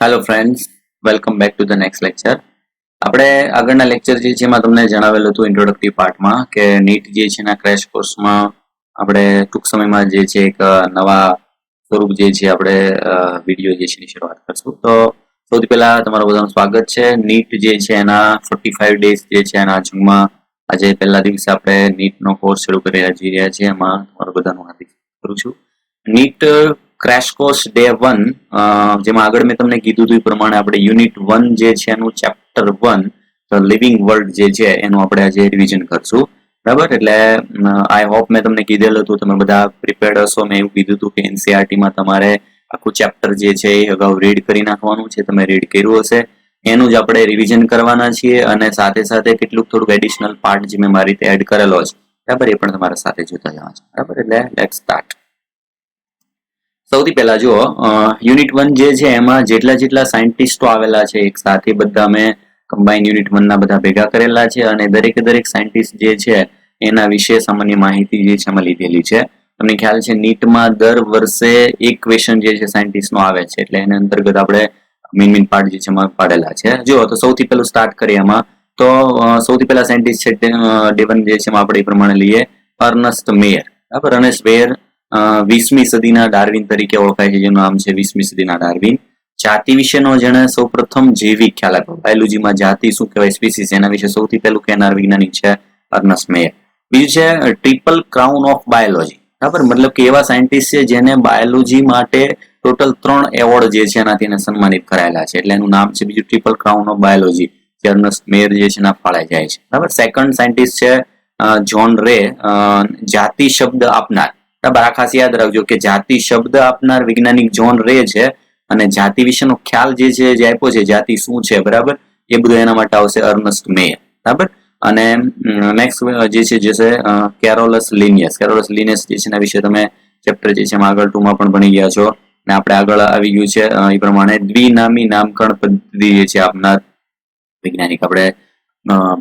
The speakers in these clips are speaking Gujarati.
Hello friends, welcome back to the next lecture. આપણે આગળના લેક્ચર જે છે એમાં તમને જણાવેલું હતું ઇન્ટ્રોડક્ટરી પાર્ટમાં કે નીટ જે છે એના ક્રેશ કોર્સમાં આપણે ટૂંક સમયમાં જે છે એક નવા સ્વરૂપ જે છે આપણે વિડીયો જે છે એની શરૂઆત કરશું. તો સૌથી પહેલા તમારું બધાનું સ્વાગત છે. નીટ જે છે એના 45 ડેઝ જે છે એના જૂનમાં આજે પહેલા દિવસે આપણે નીટનો કોર્સ શરૂ કરી જઈ રહ્યા છીએ. એમાં તમારું બધાનું હાર્દિક કરું છું. નીટ ક્રેશ કોર્સ ડે 1 જેમાં આગળ મેં તમને કીધું હતું એ પ્રમાણે આપણે યુનિટ 1 જે છે એનું ચેપ્ટર 1 ધ લિવિંગ વર્લ્ડ જે છે એનું આપણે આજે રિવિઝન કરશું. બરાબર, એટલે આઈ હોપ મેં તમને કીધેલું હતું, તમે બધા પ્રિપેર્ડ હશો. મેં એવું કીધું હતું કે એનસીઆરટીમાં તમારે આખું ચેપ્ટર જે છે એ અગાઉ રીડ કરી નાખવાનું છે. તમે રીડ કર્યું હશે એનું જ આપણે રિવિઝન કરવાના છીએ અને સાથે સાથે કેટલુંક થોડુંક એડિશનલ પાર્ટ જે મેં મારી રીતે એડ કરેલો છે, બરાબર, એ પણ તમારા સાથે જોતા જવા છે. બરાબર, એટલે લેટ્સ સ્ટાર્ટ. સૌથી પહેલા જુઓ, યુનિટ 1 જે છે એમાં જેટલા સાયન્ટિસ્ટો આવેલા છે એક સાથે બધા અમે કમ્બાઇન યુનિટ 1 ના બધા ભેગા કરેલા છે અને દરેક સાયન્ટિસ્ટ જે છે એના વિશે સામાન્ય માહિતી જે છે એમાં લીધેલી છે. તમને ખ્યાલ છે નીટમાં દર વર્ષે એક ક્વેશ્ચન જે છે સાયન્ટિસ્ટનો આવે છે, એટલે એના અંતર્ગત આપણે મેઇન પાર્ટ જે છે એમાં પાડેલા છે. જુઓ તો સૌથી પહેલું સ્ટાર્ટ કરીએ એમાં, તો સૌથી પહેલા સાયન્ટિસ્ટ છે ડે 1 જે છે એમાં આપણે એ પ્રમાણે લઈએ અર્નેસ્ટ મેયર. બરાબર, અર્નેસ્ટ મેયર 20મી સદીના ડાર્વિન તરીકે ઓળખાય છે, જેનું નામ છે 20મી સદીના ડાર્વિન. જાતિ વિશેનો જેણે સૌપ્રથમ જૈવિક ખ્યાલ આપ્યો, બાયોલોજીમાં જાતિ શું કહેવાય, સ્પીસીસ, એના વિશે સૌથી પહેલું કહેનાર વૈજ્ઞાનિક છે અર્નેસ્ટ મેયર. બીજું છે ટ્રિપલ ક્રાઉન ઓફ બાયોલોજી. બરાબર, મતલબ કે એવા સાયન્ટિસ્ટ છે જેને બાયોલોજી માટે ટોટલ 3 એવોર્ડ જે છે એનાથી એને સન્માનિત કરાયેલા છે, એટલે એનું નામ છે બીજું ટ્રિપલ ક્રાઉન ઓફ બાયોલોજી, જે અર્નેસ્ટ મેયર જે છે એના ફાળે જાય છે. બરાબર, સેકન્ડ સાયન્ટિસ્ટ છે જ્હોન રે, જાતિ શબ્દ આપનાર. બરાબર, આ ખાસ યાદ રાખજો કે જાતિ શબ્દ આપનાર વૈજ્ઞાનિક જ્હોન રે છે અને જાતિ વિશેનો ખ્યાલ જે છે જે આપ્યો છે, જાતિ શું છે, બરાબર, એ બધું એના માટે આવશે અર્નેસ્ટ મેયર. બરાબર, અને નેક્સ્ટ જે છે કેરોલસ લિનિયસ. કેરોલસ લિનિયસ જે છે એના વિશે તમે ચેપ્ટર જે છે આગળ 2 માં પણ ભણી ગયા છો અને આપણે આગળ આવી ગયું છે એ પ્રમાણે દ્વિનામી નામકરણ પદ્ધતિ જે છે આપનાર વૈજ્ઞાનિક આપણે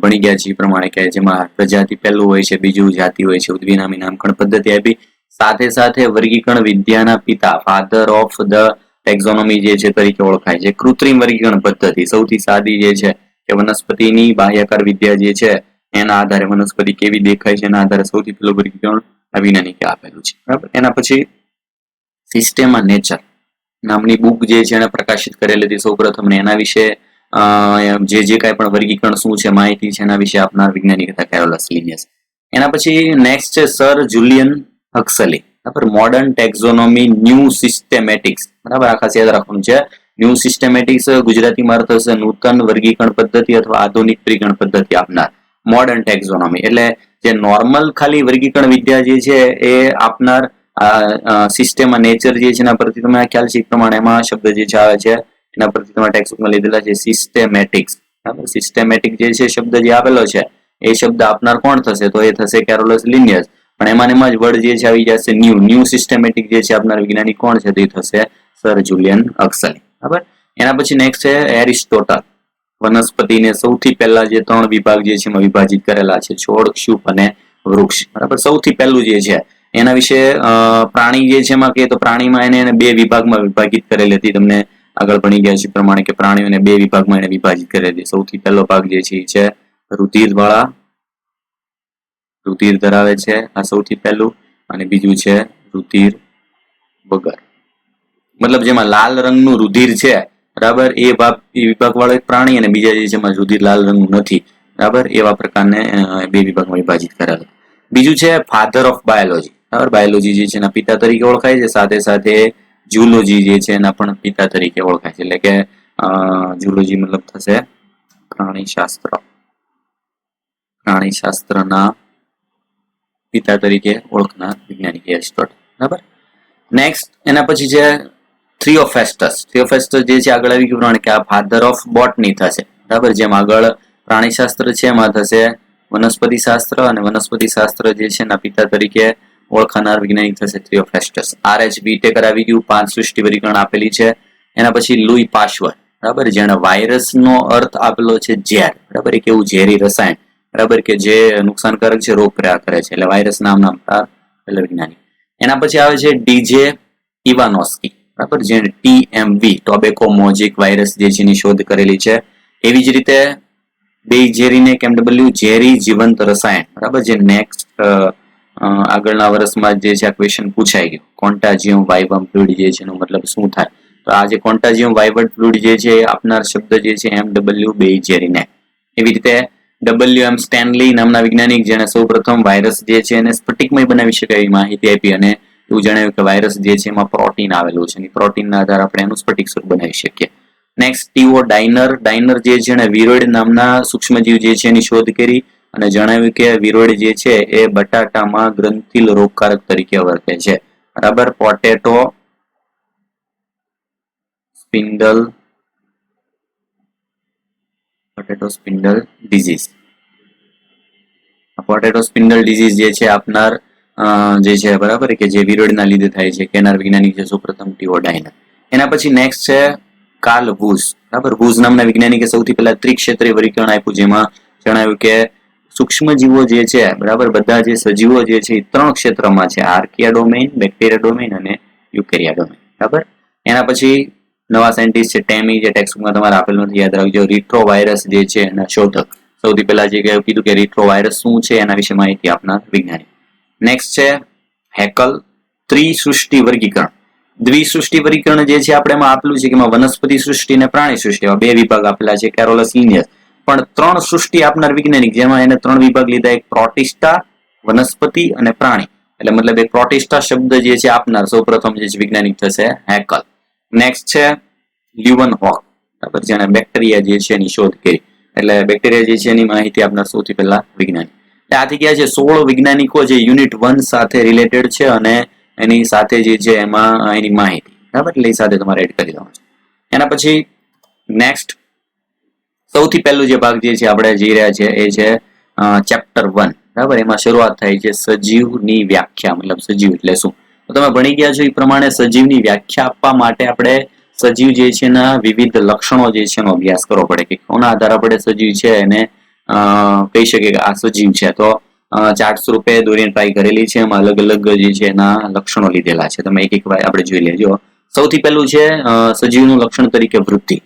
ભણી ગયા છીએ એ પ્રમાણે કે જેમાં પ્રજાતિ પહેલું હોય છે, બીજું જાતિ હોય છે, દ્વિનામી નામકરણ પદ્ધતિ આપી. સાથે સાથે વર્ગીકરણ વિદ્યાના પિતા, ફાધર ઓફ ધ ટેક્ઝોનોમી જે છે તરીકે ઓળખાય છે. કૃત્રિમ વર્ગીકરણ પદ્ધતિ સૌથી સાદી જે છે કે વનસ્પતિની બાહ્યાકાર વિદ્યા જે છે એના આધારે વનસ્પતિ કેવી દેખાય છે એના આધારે સૌથી પહેલું વર્ગીકરણ વૈજ્ઞાનિકે આપેલું છે. બરાબર, એના પછી સિસ્ટમ ઓફ નેચર નામની બુક જે છે એને પ્રકાશિત કરેલી હતી સૌપ્રથમ, ને એના વિશે જે કાંઈ પણ વર્ગીકરણ શું છે, માહિતી છે, એના વિશે આપનાર વૈજ્ઞાનિક હતા કેરોલસ લિનિયસ. એના પછી નેક્સ્ટ છે સર જુલિયન હક્સલી. બરાબર, મોડર્ન ટેક્ઝોનોમી ન્યૂ સિસ્ટેમેટિક્સ. બરાબર, આ ખાસ યાદ રાખવાનું છે. ન્યૂ સિસ્ટેમેટિક્સ ગુજરાતીમાં અર્થ હશે નૂતન વર્ગીકરણ પદ્ધતિ અથવા આધુનિક વર્ગીકરણ પદ્ધતિ આપનાર. મોડર્ન ટેક્ઝોનોમી એટલે જે નોર્મલ ખાલી વર્ગીકરણ વિદ્યા જે છે એ આપનાર સિસ્ટમ ઓફ નેચર જે છે એના પરથી તમને ખ્યાલ છે એ પ્રમાણે એમાં શબ્દ જે છે આવે છે એના પરથી તમારા ટેક્સ્ટબુકમાં લીધેલા છે સિસ્ટેમેટિક્સ. બરાબર, સિસ્ટેમેટિક જે છે શબ્દ જે આવેલો છે એ શબ્દ આપનાર કોણ થશે, તો એ થશે કેરોલસ લિનિયસ. પણ એમાં જ વર્ડ જે છે આવી જશે ન્યૂ સિસ્ટેમેટિક જે છે આપનાર વૈજ્ઞાનિક કોણ છે, તો એ થશે સર જુલિયન હક્સલી. બરાબર, એના પછી નેક્સ્ટ છે એરિસ્ટોટલ. વનસ્પતિને સૌથી પહેલા જે 3 વિભાગ જે છે એમાં વિભાજિત કરેલા છે, છોડ, ક્ષુપ અને વૃક્ષ. બરાબર, સૌથી પહેલું જે છે એના વિશે પ્રાણી જે છે એમાં કે તો પ્રાણીમાં એને 2 વિભાગમાં વિભાજિત કરેલી હતી. તમને આગળ ભણી ગયા છે પ્રમાણે કે પ્રાણીઓને 2 વિભાગમાં એને વિભાજિત કરેલી હતી. સૌથી પહેલો ભાગ જે છે એ છે રુધિર વાળા, રુધિર ધરાવે છે, આ સૌથી પહેલું, અને બીજું છે રુધિર વગર. મતલબ જેમાં લાલ રંગનું રુધિર છે, બરાબર, એ વિભાગ વાળો એક પ્રાણી, અને બીજા જે છે એમાં રુધિર લાલ રંગનું નથી. બરાબર, એવા પ્રકારને 2 વિભાગમાં વિભાજિત કરેલા. બીજું છે ફાધર ઓફ બાયોલોજી. બરાબર, બાયોલોજી જે છે એના પિતા તરીકે ઓળખાય છે. સાથે સાથે ઝૂલોજી જે છે એના પણ પિતા તરીકે ઓળખાય છે. એટલે કે ઝૂલોજી મતલબ થશે પ્રાણીશાસ્ત્ર. પ્રાણીશાસ્ત્રના પિતા તરીકે ઓળખનાર વૈજ્ઞાનિક એરિસ્ટોટલ. બરાબર, નેક્સ્ટ એના પછી છે થિયોફેસ્ટસ. થિયોફેસ્ટસ જે છે આગળ આવી ગયું કે આ ફાધર ઓફ બોટની થશે. બરાબર, જેમ આગળ પ્રાણીશાસ્ત્ર છે એમાં થશે વનસ્પતિ શાસ્ત્ર, અને વનસ્પતિ શાસ્ત્ર જે છે એના પિતા તરીકે ઓળખાનાર વૈજ્ઞાનિક થશે થિયોફેસ્ટસ. RH વિટેકર આવી ગયું, 5 સૃષ્ટિ વર્ગીકરણ આપેલી છે. એના પછી લુઈ પાશ્ચર. બરાબર, જેણે વાયરસનો અર્થ આપેલો છે ઝેર. બરાબર, એક એવું ઝેરી રસાયણ, બરાબર, કે જે નુકસાનકારક છે, રોગ પ્રયા કરે છે, એટલે વાયરસ નામના પહેલા વૈજ્ઞાનિક. એના પછી આવે છે ડીજે ઇવાનોસ્કી. બરાબર, જેને TMV ટોબેકો મોઝેક વાયરસ જે છે એની શોધ કરેલી છે. એવી જ રીતે બેઇઝેરિનેક MW ઝેરી જીવંત રસાયણ, બરાબર, જે નેક્સ્ટ આગળના વર્ષમાં જે છે આ ક્વેશ્ચન પૂછાઈ ગયો. કોન્ટાજિયમ વાઇવમ ફ્લુઇડ જે છે એનો મતલબ શું થાય? તો આ જે કોન્ટાજિયમ વાઇવમ ફ્લુઇડ જે છે એ આપનાર શબ્દ જે છે MW બેઇઝેરિનેક. એવી રીતે WM સ્ટેનલી નામના વૈજ્ઞાનિક જેણે સૌપ્રથમ વાયરસ જે છે એને સ્ફટિકમય બનાવી શકાય એવી માહિતી આપી અને એવું જણાવ્યું કે વાયરસ જે છે એમાં પ્રોટીન આવેલું છે, પ્રોટીનના આધારે આપણે એનું સ્ફટિક સ્વરૂપ બનાવી શકીએ. નેક્સ્ટ ટીઓ ડાયનર જે છે એને વિરોઇડ નામના સૂક્ષ્મજીવ જે છે એની શોધ કરી અને જણાવ્યું કે વિરોઇડ જે છે એ બટાટામાં ગ્રંથિલ રોગકારક તરીકે વર્તે છે. બરાબર, potato spindle disease. Potato spindle disease જે છે આપનાર જે છે બરાબર કે જે વિરોઇડના લીધે થાય છે કેનાર વૈજ્ઞાનિક છે સૌપ્રથમ ટીઓ ડાયનર. એના પછી નેક્સ્ટ છે કાર્લ વુઝ. બરાબર, વુઝ નામના વૈજ્ઞાનિકે સૌથી પહેલા ત્રિક્ષેત્રીય વર્ગીકરણ આપ્યું જેમાં જણાવ્યું કે સૂક્ષ્મજીવો જે છે બરાબર બધા જે સજીવો જે છે એ 3 ક્ષેત્રમાં છે, આર્કિયા ડોમેઇન, બેક્ટેરિયા ડોમેઇન અને યુકેરિયા ડોમેઇન. બરાબર, એના પછી નવા સાયન્ટિસ્ટ છે ટેમી, જે ટેક્સ્ટબુકમાં તમારે આપેલું નથી, યાદ રાખજો. રિટ્રોવાયરસ જે છે એના શોધક, સૌથી પહેલા જે કીધું કે રિટ્રોવાયરસ શું છે એના વિશે માહિતી આપનાર વૈજ્ઞાનિક. નેક્સ્ટ છે હેકલ ત્રિસૃષ્ટિ વર્ગીકરણ. દ્વિસૃષ્ટિ વર્ગીકરણ જે છે આપણે એમાં આપેલું છે કે એમાં વનસ્પતિ સૃષ્ટિ અને પ્રાણી સૃષ્ટિ એવા 2 વિભાગ આપેલા છે, કેરોલસ લિનિયસ. પણ 3 સૃષ્ટિ આપનાર વૈજ્ઞાનિક જેમાં એને 3 વિભાગ લીધા, એક પ્રોટિસ્ટા, વનસ્પતિ અને પ્રાણી. એટલે મતલબ એક પ્રોટિસ્ટા શબ્દ જે છે આપનાર સૌપ્રથમ જે છે વૈજ્ઞાનિક થશે હેકલ. નેક્સ્ટ છે લ્યુવનહોક, બરાબર, જેણે બેક્ટેરિયા જે છે એની શોધ કરી. એટલે બેક્ટેરિયા જે છે એની માહિતી આપનાર સૌથી પહેલા વૈજ્ઞાનિક. આથી ગયા છે 16 વૈજ્ઞાનિકો જે યુનિટ 1 સાથે રિલેટેડ છે અને એની સાથે જે છે એમાં એની માહિતી, બરાબર, એટલે એ સાથે તમારે એડ કરી દેવાનું છે. એના પછી નેક્સ્ટ સૌથી પહેલું જે ભાગ જે છે આપણે જઈ રહ્યા છે એ છે ચેપ્ટર 1. બરાબર, એમાં શરૂઆત થાય છે સજીવની વ્યાખ્યા, મતલબ સજીવ એટલે શું. તો તમે ભણી ગયા છો એ પ્રમાણે સજીવની વ્યાખ્યા આપવા માટે આપણે સજીવ જે છે એના વિવિધ લક્ષણો જે છે એનો અભ્યાસ કરવો પડે કે કોના આધારે આપણે સજીવ છે એને કહી શકીએ કે આ સજીવ છે. તો ચાર્ટ સ્વરૂપે દોરીને ટ્રાય કરેલી છે, એમાં અલગ અલગ જે છે એના લક્ષણો લીધેલા છે, તમે એક એક વાર આપણે જોઈ લેજો. સૌથી પહેલું છે સજીવનું લક્ષણ તરીકે વૃદ્ધિ.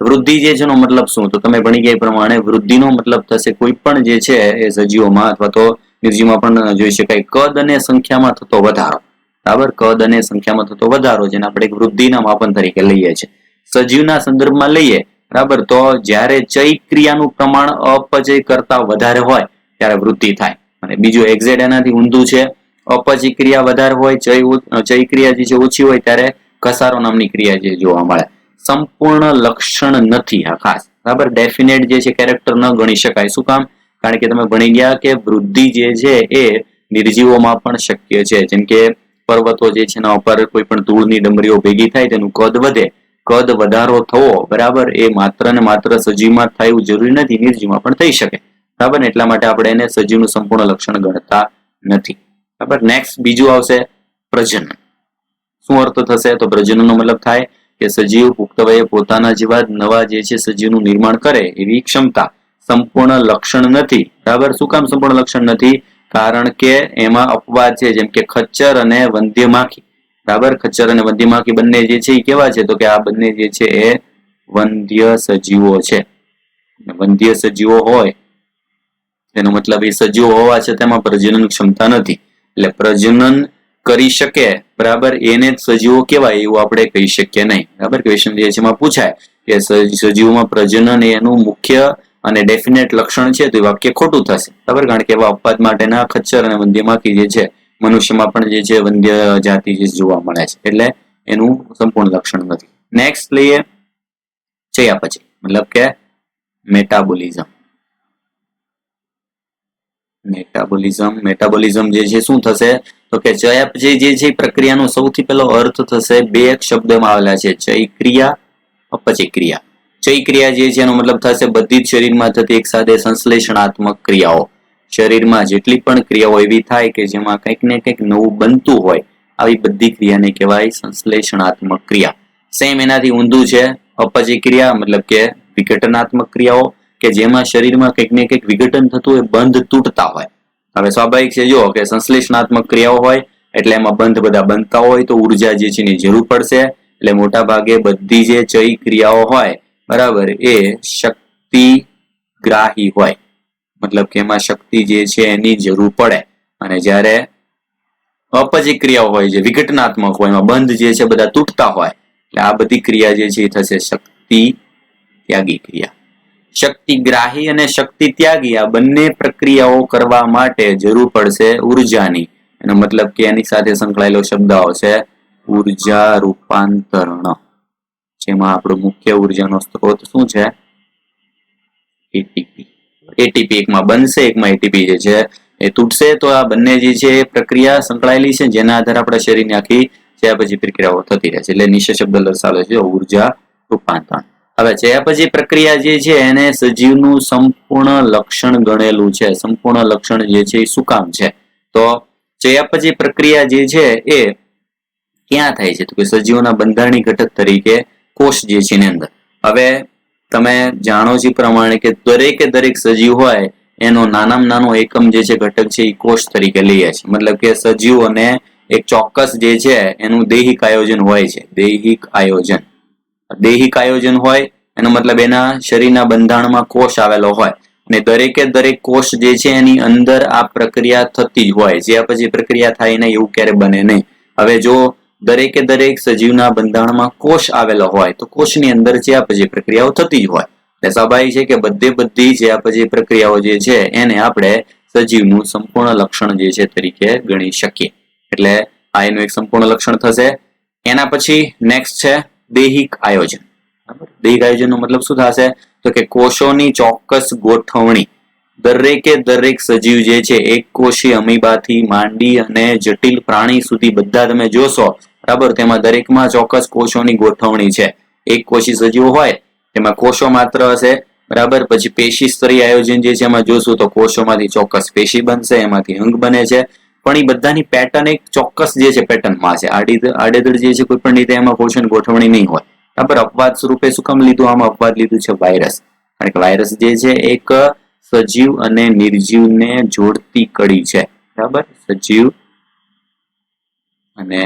વૃદ્ધિ જે છે એનો મતલબ શું? તો તમે ભણી ગયા એ પ્રમાણે વૃદ્ધિનો મતલબ થશે કોઈ પણ જે છે એ સજીવોમાં અથવા તો નિર્જીવમાં પણ જોઈ શકાય કદ અને સંખ્યામાં થતો વધારો. બરાબર, કદ અને સંખ્યામાં થતો વધારો જેને આપણે એક વૃદ્ધિના માપન તરીકે લઈએ છીએ. સજીવના સંદર્ભમાં લઈએ બરાબર, તો જ્યારે ચય ક્રિયાનું પ્રમાણ અપચય કરતા વધારે હોય ત્યારે વૃદ્ધિ થાય. અને બીજું એક્ઝેક્ટ એનાથી ઊંધું છે, અપચય ક્રિયા વધારે હોય, ચય ક્રિયા જે છે ઓછી હોય ત્યારે ઘસારો નામની ક્રિયા જે જોવા મળે. સંપૂર્ણ લક્ષણ નથી આ ખાસ, બરાબર, ડેફિનેટ જે છે કેરેક્ટર ન ગણી શકાય. શું કામ? કારણ કે તમે ભણી ગયા કે વૃદ્ધિ જે છે એ નિર્જીવોમાં પણ શક્ય છે. જેમ કે પર્વતો જે છે એના ઉપર કોઈ પણ ધૂળની ડમરીઓ ભેગી થાય તેનું કદ વધે. કદ વધારો થવો બરાબર એ માત્ર ને માત્ર સજીવમાં થાય એવું જરૂરી નથી, નિર્જીવમાં પણ થઈ શકે. બરાબર, એટલા માટે આપણે એને સજીવનું સંપૂર્ણ લક્ષણ ગણતા નથી. બરાબર, નેક્સ્ટ બીજું આવશે પ્રજનન. શું અર્થ થશે? તો પ્રજનનનો મતલબ થાય કે સજીવ પુખ્ત વયે પોતાના જેવા નવા જે છે સજીવનું નિર્માણ કરે એવી ક્ષમતા. સંપૂર્ણ લક્ષણ નથી. બરાબર, શું કામ સંપૂર્ણ લક્ષણ નથી? કારણ કે એમાં અપવાદ છે, જેમ કે ખચ્ચર અને વંધ્ય માખી. બરાબર, ખચ્ચર અને વંધ્ય માખી બંને જે છે એ કેવા છે? તો કે આ બંને જે છે એ વંધ્ય સજીવો છે. વંધ્ય સજીવો હોય એનો મતલબ એ સજીવો હોવા છતાં તેમાં પ્રજનન ક્ષમતા નથી. એટલે પ્રજનન કરી શકે બરાબર એને જ સજીવો કહેવાય એવું આપણે કહી શકીએ નહીં. બરાબર, ક્વેશ્ચન જે છે એમાં પૂછાય કે સજીવોમાં પ્રજનન એનું મુખ્ય અને ડેફિનેટ લક્ષણ છે તો એ વાક્ય ખોટું થશે. બરાબર, કારણ કે એવા અપવાદ માટેના ખચ્ચર અને વંધ્ય માખી જે છે મનુષ્યમાં પણ જે છે વંધ્ય જાતિ જે જોવા મળે છે, એટલે એનું સંપૂર્ણ લક્ષણ નથી. નેક્સ્ટ લઈએ ચયાપચય, મતલબ કે મેટાબોલિઝમ. મેટાબોલિઝમ જે છે શું થશે? તો કે ચયાપચય જે છે પ્રક્રિયાનો સૌથી પહેલો અર્થ થશે 2 શબ્દમાં આવેલા છે, ચય ક્રિયા, અપચય ક્રિયા. ચય ક્રિયા જે છે એનો મતલબ થશે બધી જ શરીરમાં થતી એક સાથે સંશ્લેષણાત્મક ક્રિયાઓ. શરીરમાં જેટલી પણ ક્રિયાઓ એવી થાય કે જેમાં કંઈક ને કંઈક નવું બનતું હોય આવી બધી ક્રિયાને કહેવાય સંશ્લેષણાત્મક ક્રિયા. સેમ એનાથી ઊંધું છે અપચય ક્રિયા, મતલબ કે વિઘટનાત્મક ક્રિયાઓ કે જેમાં શરીરમાં કંઈક ને કંઈક વિઘટન થતું હોય, બંધ તૂટતા હોય. હવે સ્વાભાવિક છે જો કે સંશ્લેષણાત્મક ક્રિયાઓ હોય એટલે એમાં બંધ બધા બનતા હોય તો ઉર્જા જે છે એની જરૂર પડશે. એટલે મોટા ભાગે બધી જે ચય ક્રિયાઓ હોય બરાબર એ શક્તિગ્રાહી હોય, મતલબ કે એમાં શક્તિ જે છે એની જરૂર પડે, અને જ્યારે અપચય ક્રિયાઓ હોય જે વિઘટનાત્મક હોય એમાં બંધ જે છે બધા તૂટતા હોય, એટલે આ બધી ક્રિયા જે છે એ થશે શક્તિ ત્યાગી ક્રિયા. શક્તિગ્રાહી અને શક્તિ ત્યાગી આ બંને પ્રક્રિયાઓ કરવા માટે જરૂર પડશે ઉર્જાની. એનો મતલબ કે એની સાથે સંકળાયેલો શબ્દ આવશે ઉર્જા રૂપાંતરણ, જેમાં આપણો મુખ્ય ઉર્જાનો સ્ત્રોત શું છે? એટીપી. એટીપી એકમાં બનશે, એકમાં એટીપી જે છે એ તૂટશે, તો આ બંને જે છે એ પ્રક્રિયા સંકળાયેલી છે જેના આધારે આપણા શરીરની આખી ચયાપચય પ્રક્રિયાઓ થતી રહે છે. એટલે નીચે શબ્દ દર્શાવે છે ઉર્જા રૂપાંતરણ. હવે ચયાપચય પ્રક્રિયા જે છે એને સજીવનું સંપૂર્ણ લક્ષણ ગણેલું છે. સંપૂર્ણ લક્ષણ જે છે એ શું કામ છે? તો ચયાપચય પ્રક્રિયા જે છે એ ક્યાં થાય છે? તો કે સજીવોના બંધારણીય ઘટક તરીકે કોષ જે છે એની અંદર. હવે તમે જાણો છો પ્રમાણે કે દરેક સજીવ હોય એનો નાનામાં નાનો એકમ જે છે ઘટક છે એ કોષ તરીકે લઈએ છે. મતલબ કે સજીવોને એક ચોક્કસ જે છે એનું દૈહિક આયોજન હોય છે. દૈહિક આયોજન હોય એનો મતલબ એના શરીરના બંધારણમાં કોષ આવેલો હોય, અને દરેક કોષ જે છે એની અંદર આ પ્રક્રિયા થતી જ હોય. જે પછી પ્રક્રિયા થાય નહીં એવું ક્યારે બને નહીં. હવે જો દરેક સજીવના બંધારણમાં કોષ આવેલો હોય તો કોષની અંદર ચયાપચય પ્રક્રિયાઓ થતી જ હોય. એટલે સ્વાભાવિક છે કે બધી ચયાપચય પ્રક્રિયાઓ જે છે એને આપણે સજીવનું સંપૂર્ણ લક્ષણ જે છે તરીકે ગણી શકીએ. એટલે આ એનું એક સંપૂર્ણ લક્ષણ થશે. એના પછી નેક્સ્ટ છે દૈહિક આયોજન. દૈહિક આયોજનનો મતલબ શું થશે? તો કે કોષોની ચોક્કસ ગોઠવણી. દરેક સજીવ જે છે એક કોષી અમીબાથી માંડી અને જટિલ પ્રાણી સુધી બધા તમે જોશો બરાબર, તેમાં દરેકમાં ચોક્કસ કોષોની ગોઠવણી છે. એક કોષી સજીવ હોય તેમાં કોષો માત્ર હશે બરાબર. પછી પેશી સ્તરીય આયોજન જે છે એમાં જોશું તો કોષોમાંથી ચોક્કસ પેશી બનશે, એમાંથી અંગ બને છે, પણ એ બધાની પેટર્ન એક ચોક્કસ જે છે પેટર્નમાં છે. આડેધડ જે છે કોઈ પણ રીતે એમાં કોષોની ગોઠવણી નહીં હોય બરાબર. અપવાદ સ્વરૂપે શું કામ લીધું? આમાં અપવાદ લીધું છે વાયરસ. કારણ કે વાયરસ જે છે એક સજીવ અને નિર્જીવને જોડતી કડી છે બરાબર. સજીવ અને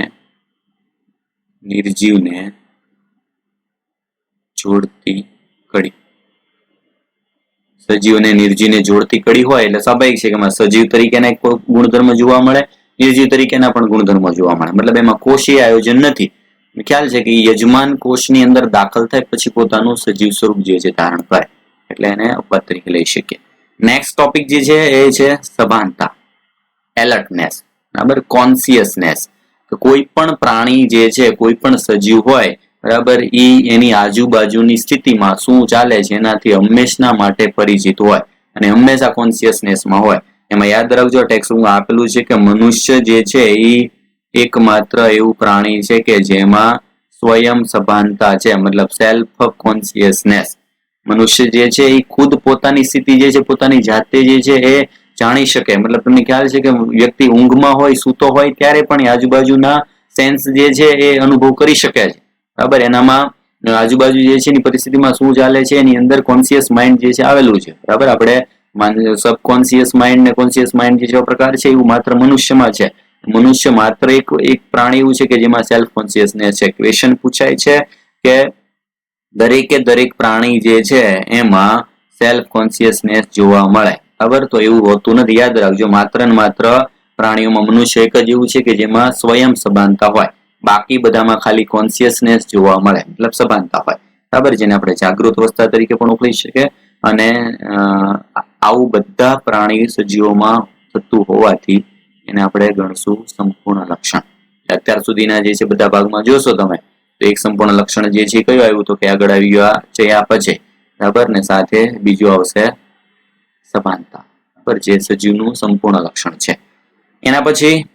નિર્જીવને જોડતી કડી. સજીવ અને નિર્જીવને જોડતી કડી હોય એટલે સ્વાભાવિક છે કે એમાં સજીવ તરીકેના કોઈ ગુણધર્મ જોવા મળે, નિર્જીવ તરીકેના પણ ગુણધર્મો જોવા મળે. મતલબ એમાં કોષીય આયોજન નથી. ખ્યાલ છે કે યજમાન કોષની અંદર દાખલ થાય પછી પોતાનું સજીવ સ્વરૂપ જે છે ધારણ કરે, એટલે એને અપવાદ તરીકે લઈ શકીએ. નેક્સ્ટ ટોપિક જે છે એ છે સભાનતા, એલર્ટનેસ બરાબર, કોન્શિયસનેસ. કોઈ પણ પ્રાણી જે છે કોઈ પણ સજીવ હોય બરાબર, એની આજુબાજુની સ્થિતિમાં શું ચાલે છે એનાથી હંમેશના માટે પરિચિત હોય અને હંમેશા કોન્શિયસનેસમાં હોય. એમાં યાદ રાખજો ટેક્સ્ટબુકમાં આપેલું છે કે મનુષ્ય જે છે એ એકમાત્ર એવું પ્રાણી છે કે જેમાં સ્વયં સભાનતા છે, મતલબ સેલ્ફ કોન્શિયસનેસ. મનુષ્ય જે છે એ ખુદ પોતાની સ્થિતિ જે છે પોતાની જાતે જે છે એ જાણી શકે. મતલબ તમને ખ્યાલ છે કે વ્યક્તિ ઊંઘમાં હોય, સૂતો હોય ત્યારે પણ આજુબાજુના સેન્સ જે છે એ અનુભવ કરી શકે છે બરાબર. એનામાં આજુબાજુ જે છે એની પરિસ્થિતિમાં શું ચાલે છે એની અંદર કોન્શિયસ માઇન્ડ જે છે આવેલું છે બરાબર. આપણે સબકોન્શિયસ માઇન્ડ ને કોન્શિયસ માઇન્ડ જે પ્રકાર છે એવું માત્ર મનુષ્યમાં છે. મનુષ્ય માત્ર એક પ્રાણી એવું છે કે જેમાં સેલ્ફ કોન્શિયસનેસ છે. ક્વેશ્ચન પૂછાય છે કે દરેક પ્રાણી જે છે એમાં સેલ્ફ કોન્શિયસનેસ જોવા મળે બરાબર. તો એવું હોતું નથી, યાદ રાખજો. માત્ર ને માત્ર પ્રાણીઓમાં મનુષ્ય એક જ એવું છે કે જેમાં સ્વયં સભાનતા હોય, બાકી બધામાં ખાલી કોન્શિયસનેસ જોવા મળે, મતલબ સભાનતા હોય બરાબર, જેને આપણે જાગૃત અવસ્થા તરીકે પણ ઓળખી શકીએ. અને આવું બધા પ્રાણી સજીવોમાં થતું હોવાથી એને આપણે ગણશું સંપૂર્ણ લક્ષણ. અત્યાર સુધીના જે છે બધા ભાગમાં જોશો તમે તો એક સંપૂર્ણ લક્ષણ જે છે કયું આવ્યું? તો કે આગળ આવી ગયું ચયાપચય બરાબર, ને સાથે બીજું આવશે સભાનતા બરાબર, જે સજીવનું સંપૂર્ણ લક્ષણ છે. એના પછી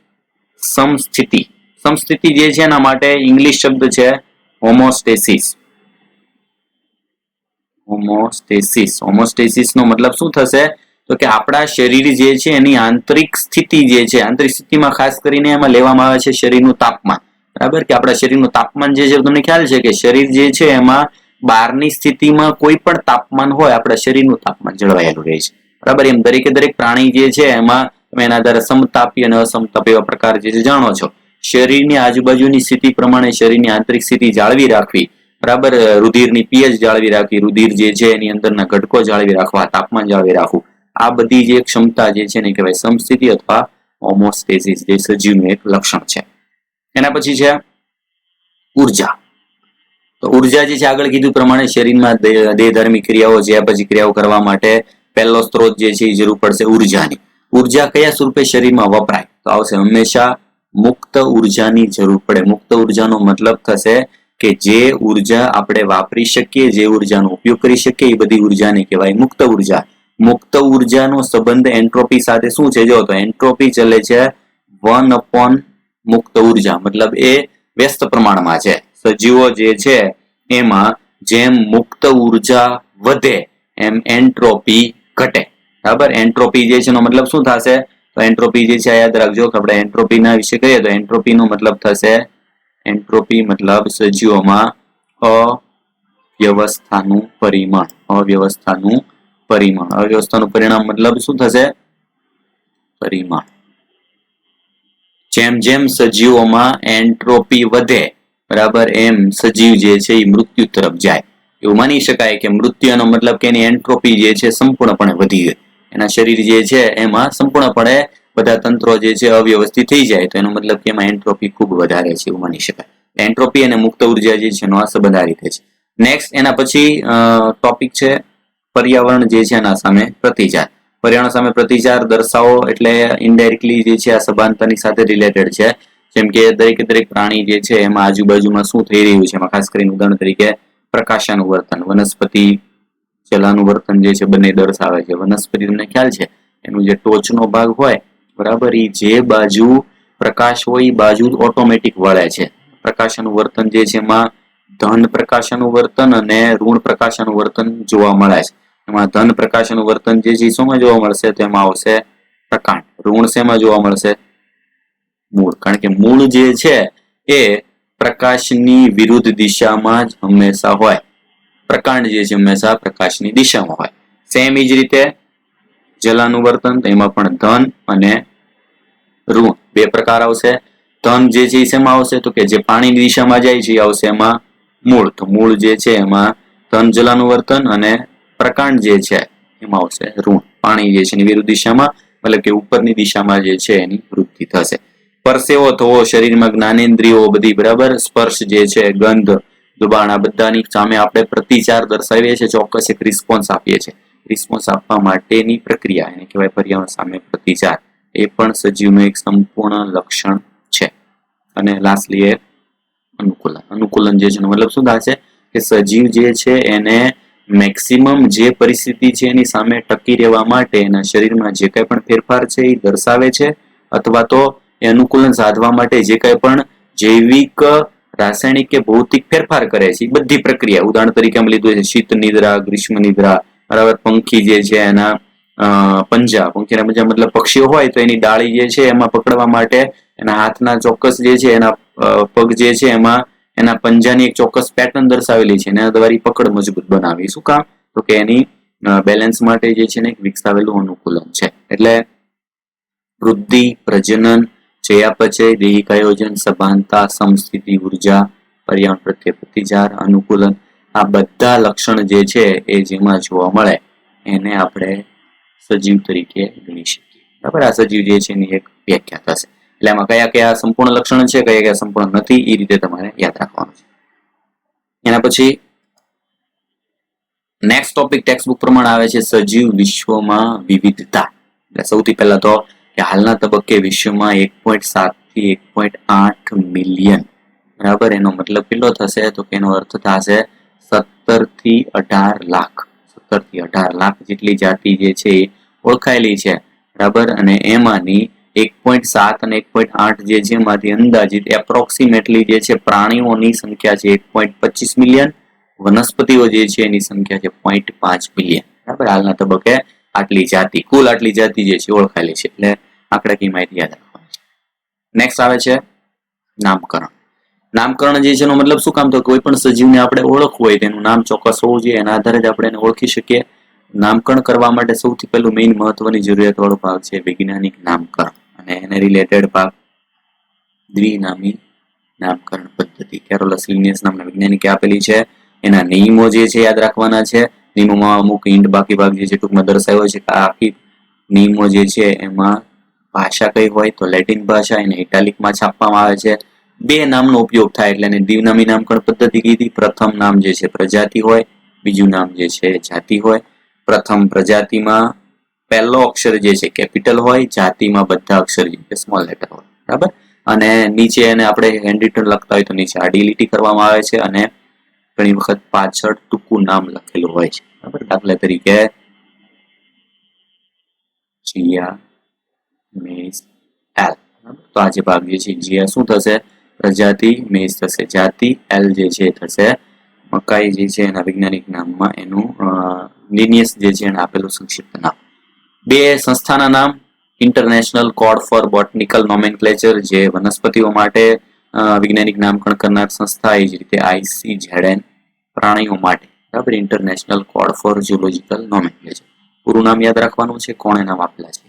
સમસ્થિતિ. સમસ્થિતિ જે છે એના માટે ઇંગ્લિશ શબ્દ છે હોમોસ્ટેસિસ. હોમોસ્ટેસિસ નો મતલબ શું થશે? તો કે આપણા શરીર જે છે એની આંતરિક સ્થિતિ જે છે, આંતરિક સ્થિતિમાં ખાસ કરીને એમાં લેવામાં આવે છે શરીરનું તાપમાન બરાબર. કે આપણા શરીરનું તાપમાન જે છે તમને ખ્યાલ છે કે શરીર જે છે એમાં બહારની સ્થિતિમાં કોઈ પણ તાપમાન હોય આપણા શરીરનું તાપમાન જળવાયેલું રહે છે બરાબર. એમ દરેક પ્રાણી જે છે એમાં તમે એના આધારે સમતાપી અને અસમતાપી એવા પ્રકાર જે છે જાણો છો. શરીરની આજુબાજુની સ્થિતિ પ્રમાણે શરીરની આંતરિક સ્થિતિ જાળવી રાખવી, બરાબર, રુધિરની પીએચ જાળવી રાખવી, રુધિર જે છે એની અંદરના ઘટકો જાળવી રાખવા, તાપમાન જાળવી રાખવું, આ બધી જે ક્ષમતા જે છે ને કહેવાય સમસ્થિતિ અથવા હોમોસ્ટેસિસ, જે સજીવનું એક લક્ષણ છે. એના પછી છે ઉર્જા. તો ઉર્જા જે છે આગળ કીધું પ્રમાણે શરીરમાં દેહધર્મી ક્રિયાઓ જે પછી ક્રિયાઓ કરવા માટે પહેલો સ્ત્રોત જે છે એ જરૂર પડશે ઉર્જાની. ઉર્જા કયા સ્વરૂપે શરીરમાં વપરાય? તો આવશે હંમેશા મુક્ત ઉર્જાની જરૂર પડે. મુક્ત ઉર્જાનો મતલબ થશે કે જે ઉર્જા આપણે વાપરી શકીએ, જે ઉર્જાનો ઉપયોગ કરી શકીએ, એ બધી ઉર્જાને કહેવાય મુક્ત ઉર્જા. મુક્ત ઉર્જાનો સંબંધ એન્ટ્રોપી સાથે શું છે? જો તો એન્ટ્રોપી ચલે છે 1 મુક્ત ઉર્જા, મતલબ એ વ્યસ્ત પ્રમાણમાં છે. સજીવો જે છે એમાં જેમ મુક્ત ઉર્જા વધે એમ એન્ટ્રોપી ઘટે, બરાબર. એન્ટ્રોપી જે છે એનો મતલબ શું થશે? તો એન્ટ્રોપી જે છે યાદ રાખજો કે આપણે એન્ટ્રોપી ના વિશે કહીએ તો એન્ટ્રોપી નો મતલબ થશે, એન્ટ્રોપી મતલબ સજીવોમાં અવ્યવસ્થાનું પરિમાણ. અવ્યવસ્થાનું પરિમાણ. અવ્યવસ્થાનું પરિણામ મતલબ શું થશે? પરિમાણ. જેમ જેમ સજીવોમાં એન્ટ્રોપી વધે, બરાબર, એમ સજીવ જે છે એ મૃત્યુ તરફ જાય. એવું માની શકાય કે મૃત્યુનો મતલબ કે એની એન્ટ્રોપી જે છે સંપૂર્ણપણે વધી ગઈ. એના શરીર જે છે એમાં સંપૂર્ણપણે બધા તંત્રો જે છે અવ્યવસ્થિત થઈ જાય, તો એનો મતલબ કે એમાં એન્ટ્રોપી ખૂબ વધારે છે એવું માની શકાય. એન્ટ્રોપી અને મુક્ત ઉર્જા જે છે એનો આ સંબંધ આ રીતે છે. નેક્સ્ટ એના પછી ટોપિક છે પર્યાવરણ જે છે એના સામે પ્રતિચાર. પર્યાવરણ સામે પ્રતિચાર દર્શાવો એટલે ઇનડાયરેક્ટલી જે છે આ સભાનતાની સાથે રિલેટેડ છે. જેમ કે દરેકે દરેક પ્રાણી જે છે એમાં આજુબાજુમાં શું થઈ રહ્યું છે, એમાં ખાસ કરીને ઉદાહરણ તરીકે પ્રકાશાનું વર્તન, વનસ્પતિ જલાનું વર્તન જે છે બંને દર્શાવે છે. વનસ્પતિ તમને ખ્યાલ છે એનું જે ટોચનો ભાગ હોય, બરાબર, એ જે બાજુ પ્રકાશ હોય એ બાજુ ઓટોમેટિક વળે છે. પ્રકાશનું વર્તન જે છે એમાં ધન પ્રકાશનું વર્તન અને ઋણ પ્રકાશનું વર્તન જોવા મળે છે. એમાં ધન પ્રકાશનું વર્તન જે છે શોમાં જોવા મળશે? તો એમાં આવશે પ્રકાંડ. ઋણ શેમાં જોવા મળશે? મૂળ. કારણ કે મૂળ જે છે એ પ્રકાશની વિરુદ્ધ દિશામાં જ હંમેશા હોય. પ્રકાંડ જે છે હંમેશા પ્રકાશની દિશામાં હોય. સેમ એ જ રીતે જલાનું વર્તન, એમાં પણ ધન અને ઋણ બે પ્રકાર આવશે. ધન જે છે એ શેમાં આવશે? તો કે જે પાણીની દિશામાં જાય છે એ આવશે એમાં મૂળ. તો મૂળ જે છે એમાં ધન જલાનું વર્તન અને પ્રકાંડ જે છે એમાં આવશે ઋણ. પાણી જે છે એની વિરુદ્ધ દિશામાં, મતલબ કે ઉપરની દિશામાં જે છે એની વૃદ્ધિ થશે. પરસેવો થવો, શરીરમાં જ્ઞાનેન્દ્રિયો બધી, બરાબર, સ્પર્શ જે છે, ગંધ, દબાણ, આ બધાની સામે આપણે પ્રતિચાર દર્શાવીએ છીએ, ચોક્કસ એક રિસ્પોન્સ આપીએ છીએ. રિસ્પોન્સ આપવા માટેની પ્રક્રિયા એને કહેવાય પર્યાવરણ સામે પ્રતિચાર. એ પણ સજીવનું એક સંપૂર્ણ લક્ષણ છે. અને લાસ્ટલી એ અનુકૂલન. અનુકૂલન જે છે મતલબ શું થશે કે સજીવ જે છે એને મેક્સિમમ જે પરિસ્થિતિ છે એની સામે ટકી રહેવા માટે એના શરીરમાં જે કંઈ પણ ફેરફાર છે એ દર્શાવે છે, અથવા તો એ અનુકૂલન સાધવા માટે જે કંઈ પણ જૈવિક, રાસાયણિક કે ભૌતિક ફેરફાર કરે છે એ બધી પ્રક્રિયા, ઉદાહરણ તરીકે અમે લીધું છે શીત નિદ્રા, ગ્રીષ્મ નિદ્રા, બરાબર. પંખી જે છે એના પંજા, પંખીના પંજા મતલબ પક્ષીઓ હોય તો એની ડાળી જે છે એમાં પકડવા માટે એના હાથના ચોક્કસ જે છે એના પગ જે છે એમાં એના પંજાની એક ચોક્કસ પેટર્ન દર્શાવેલી છે, એના દ્વારા પકડ મજબૂત બનાવી. શું કામ? તો કે એની બેલેન્સ માટે જે છે ને એક વિકસાવેલું અનુકૂલન છે. એટલે વૃદ્ધિ, પ્રજનન, ચયાપચય, દૈહિક આયોજન, સભાનતા, સમસ્થિતિ, ઉર્જા, પર્યાવરણ પ્રત્યે પ્રતિચાર, અનુકૂલન, આ બધા લક્ષણ જે છે એ જેમાં જોવા મળે એને આપણે સજીવ તરીકે ગણી શકીએ, બરાબર. આ સજીવ જે છે એની એક વ્યાખ્યા થશે. એટલે એમાં કયા કયા સંપૂર્ણ લક્ષણ છે, કયા કયા સંપૂર્ણ નથી, એ રીતે તમારે યાદ રાખવાનું છે. એના પછી નેક્સ્ટ ટોપિક ટેક્સ્ટબુક પ્રમાણે આવે છે સજીવ વિશ્વમાં વિવિધતા. એટલે સૌથી પહેલા તો કે હાલના તબક્કે વિશ્વમાં 1.7 થી 1.8 મિલિયન, બરાબર, એનો મતલબ કેટલો થશે? તો કે એનો અર્થ થશે 17 થી 18 લાખ. 17 થી 18 લાખ જેટલી જાતિ જે છે એ ઓળખાયેલી છે, બરાબર. અને એમાંની 1.7 અને 1.8 જે છે એમાંથી અંદાજિત એપ્રોક્સિમેટલી જે છે પ્રાણીઓની સંખ્યા છે 1.25 મિલિયન, વનસ્પતિઓ જે છે એની સંખ્યા છે 0.5 મિલિયન, બરાબર. હાલના તબક્કે આટલી જાતિ, કુલ આટલી જાતિ જે છે ઓળખાયેલી છે. એટલે આંકડાકીય માહિતી યાદ રાખવાની છે. નેક્સ્ટ આવે છે નામકરણ. નામકરણ જે છે એનો મતલબ શું કામ? તો કોઈ પણ સજીવને આપણે ઓળખવું હોય તેનું નામ ચોક્કસ હોવું જોઈએ, એના આધારે જ આપણે એને ઓળખી શકીએ. નામકરણ કરવા માટે સૌથી પહેલું મેઇન મહત્વની જરૂરિયાત વાળો ભાગ છે વૈજ્ઞાનિક નામકરણ, અને એને રિલેટેડ ભાગ દ્વિનામી નામકરણ પદ્ધતિ કેરોલસ લિનિયસ નામના વૈજ્ઞાનિકે આપેલી છે. એના નિયમો જે છે યાદ રાખવાના છે. નિયમોમાં અમુક હિન્ટ બાકી ભાગ જે છે ટૂંકમાં દર્શાવ્યો છે કે આખી નિયમો જે છે એમાં ભાષા કઈ હોય તો લેટિન ભાષા, એને ઇટાલિકમાં છાપવામાં આવે છે. બે નામનો ઉપયોગ થાય એટલે એને દ્વિનામી નામકરણ પદ્ધતિ કીધી. પ્રથમ નામ જે છે પ્રજાતિ હોય, બીજું નામ જે છે જાતિ હોય. પ્રથમ પ્રજાતિમાં પહેલો અક્ષર જે છે કેપિટલ હોય, જાતિમાં બધા અક્ષર જે છે સ્મોલ લેટર હોય. બરાબર. અને નીચે એને આપણે હેન્ડ રિટન લખતા હોય તો નીચે આડી લીટી કરવામાં આવે છે અને ઘણી વખત પાછળ ટૂંકું નામ લખેલું હોય છે. બરાબર. દાખલા તરીકે જીયા મેઝ એલ. તો આ જે ભાગ જે છે જીયા શું થશે? પ્રજાતિ, મેઝ થશે જાતિ, એલ જે છે થશે મકાઈ જે છે એના વૈજ્ઞાનિક નામમાં એનું લિનિયસ જે છે એને આપેલું સંક્ષિપ્ત નામ. બે સંસ્થાના નામ international code four botanical nomenclature જે વનસ્પતિઓ માટે વૈજ્ઞાનિક નામકરણ કરનાર સંસ્થા, એ જ રીતે ICZN પ્રાણીઓ માટે. બરાબર. International code four ઝૂઓલોજીકલ nomenclature. પૂરું નામ યાદ રાખવાનું છે, કોણે નામ આપેલા છે.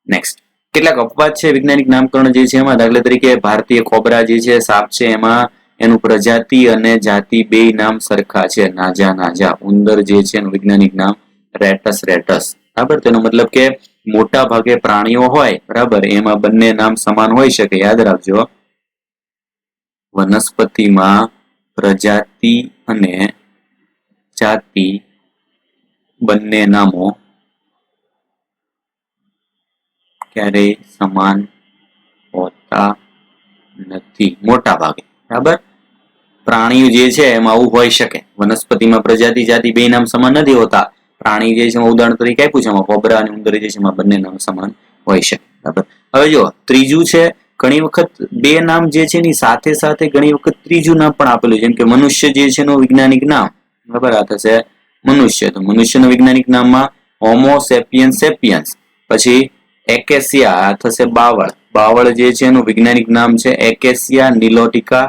નેક્સ્ટ કેટલાક અપવાદ છે વૈજ્ઞાનિક નામકરણ જે છે એમાં. દાખલા તરીકે ભારતીય કોબરા જે છે સાપ છે એમાં એનું પ્રજાતિ અને જાતિ બે નામ સરખા છે, નાજા નાજા. ઉંદર જે છે એનું વૈજ્ઞાનિક નામ રેટસ રેટસ. બરાબર. તેનો મતલબ કે મોટા ભાગે પ્રાણીઓ હોય બરાબર એમાં બંને નામ સમાન હોઈ શકે. યાદ રાખજો, વનસ્પતિમાં પ્રજાતિ અને જાતિ બંને નામો ક્યારેય સમાન હોતા નથી મોટા ભાગે. બરાબર. પ્રાણીઓ જે છે એમાં આવું હોઈ શકે. વનસ્પતિમાં પ્રજાતિ જાતિ બે નામ સમાન નથી હોતા. પ્રાણી જે છે ઉદાહરણ તરીકે આપ્યું છે એમાં કોબરા અને ઉંદર જે છે એમાં બંને નામ સમાન હોઈ શકે. બરાબર. હવે જો ત્રીજું છે, ઘણી વખત બે નામ જે છે એની સાથે સાથે ઘણી વખત ત્રીજું નામ પણ આપેલું છે. જેમ કે મનુષ્ય જે છે એનું વૈજ્ઞાનિક નામ બરાબર આ થશે મનુષ્ય. તો મનુષ્યનું વૈજ્ઞાનિક નામમાં હોમો સેપિયન્સ સેપિયન્સ. પછી એકેસિયા આ થશે બાવળ. બાવળ જે છે એનું વૈજ્ઞાનિક નામ છે એકેસિયા નિલોટિકા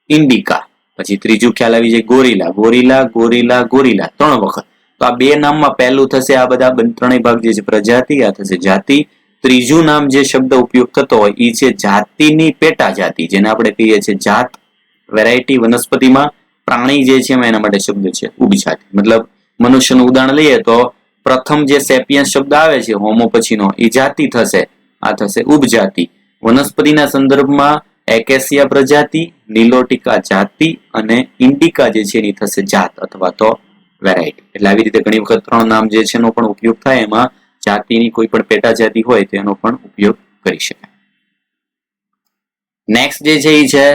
ઇન્ડિકા. પછી ત્રીજું ખ્યાલ આવી જાય ગોરીલા. ગોરીલા ગોરીલા ગોરીલા 3 વખત. તો આ બે નામમાં પહેલું થશે આ બધા ત્રણેય ભાગ જે છે પ્રજાતિ, આ થશે જાતિ. ત્રીજું નામ જે શબ્દ ઉપયોગ થતો હોય એ છે જાતિની પેટા જાતિ, જેને આપણે કહીએ છીએ જાત. વેરાયટી વનસ્પતિમાં, પ્રાણી જે છે એના માટે શબ્દ છે ઉપજાતિ. મતલબ મનુષ્યનું ઉદાહરણ લઈએ તો પ્રથમ જે સેપિયન્સ શબ્દ આવે છે હોમો પછીનો એ જાતિ થશે, આ થશે ઉપજાતિ. વનસ્પતિના સંદર્ભમાં એકેસિયા પ્રજાતિ, નિલોટિકા જાતિ અને ઇન્ડિકા જે છે એની થશે જાત અથવા તો વેરાયટી. એટલે આવી રીતે ઘણી વખત 3 નામ જે છે એનો પણ ઉપયોગ થાય. એમાં જાતિની કોઈ પણ પેટા જાતિ હોય તેનો પણ ઉપયોગ કરી શકાય. નેક્સ્ટ જે છે એ છે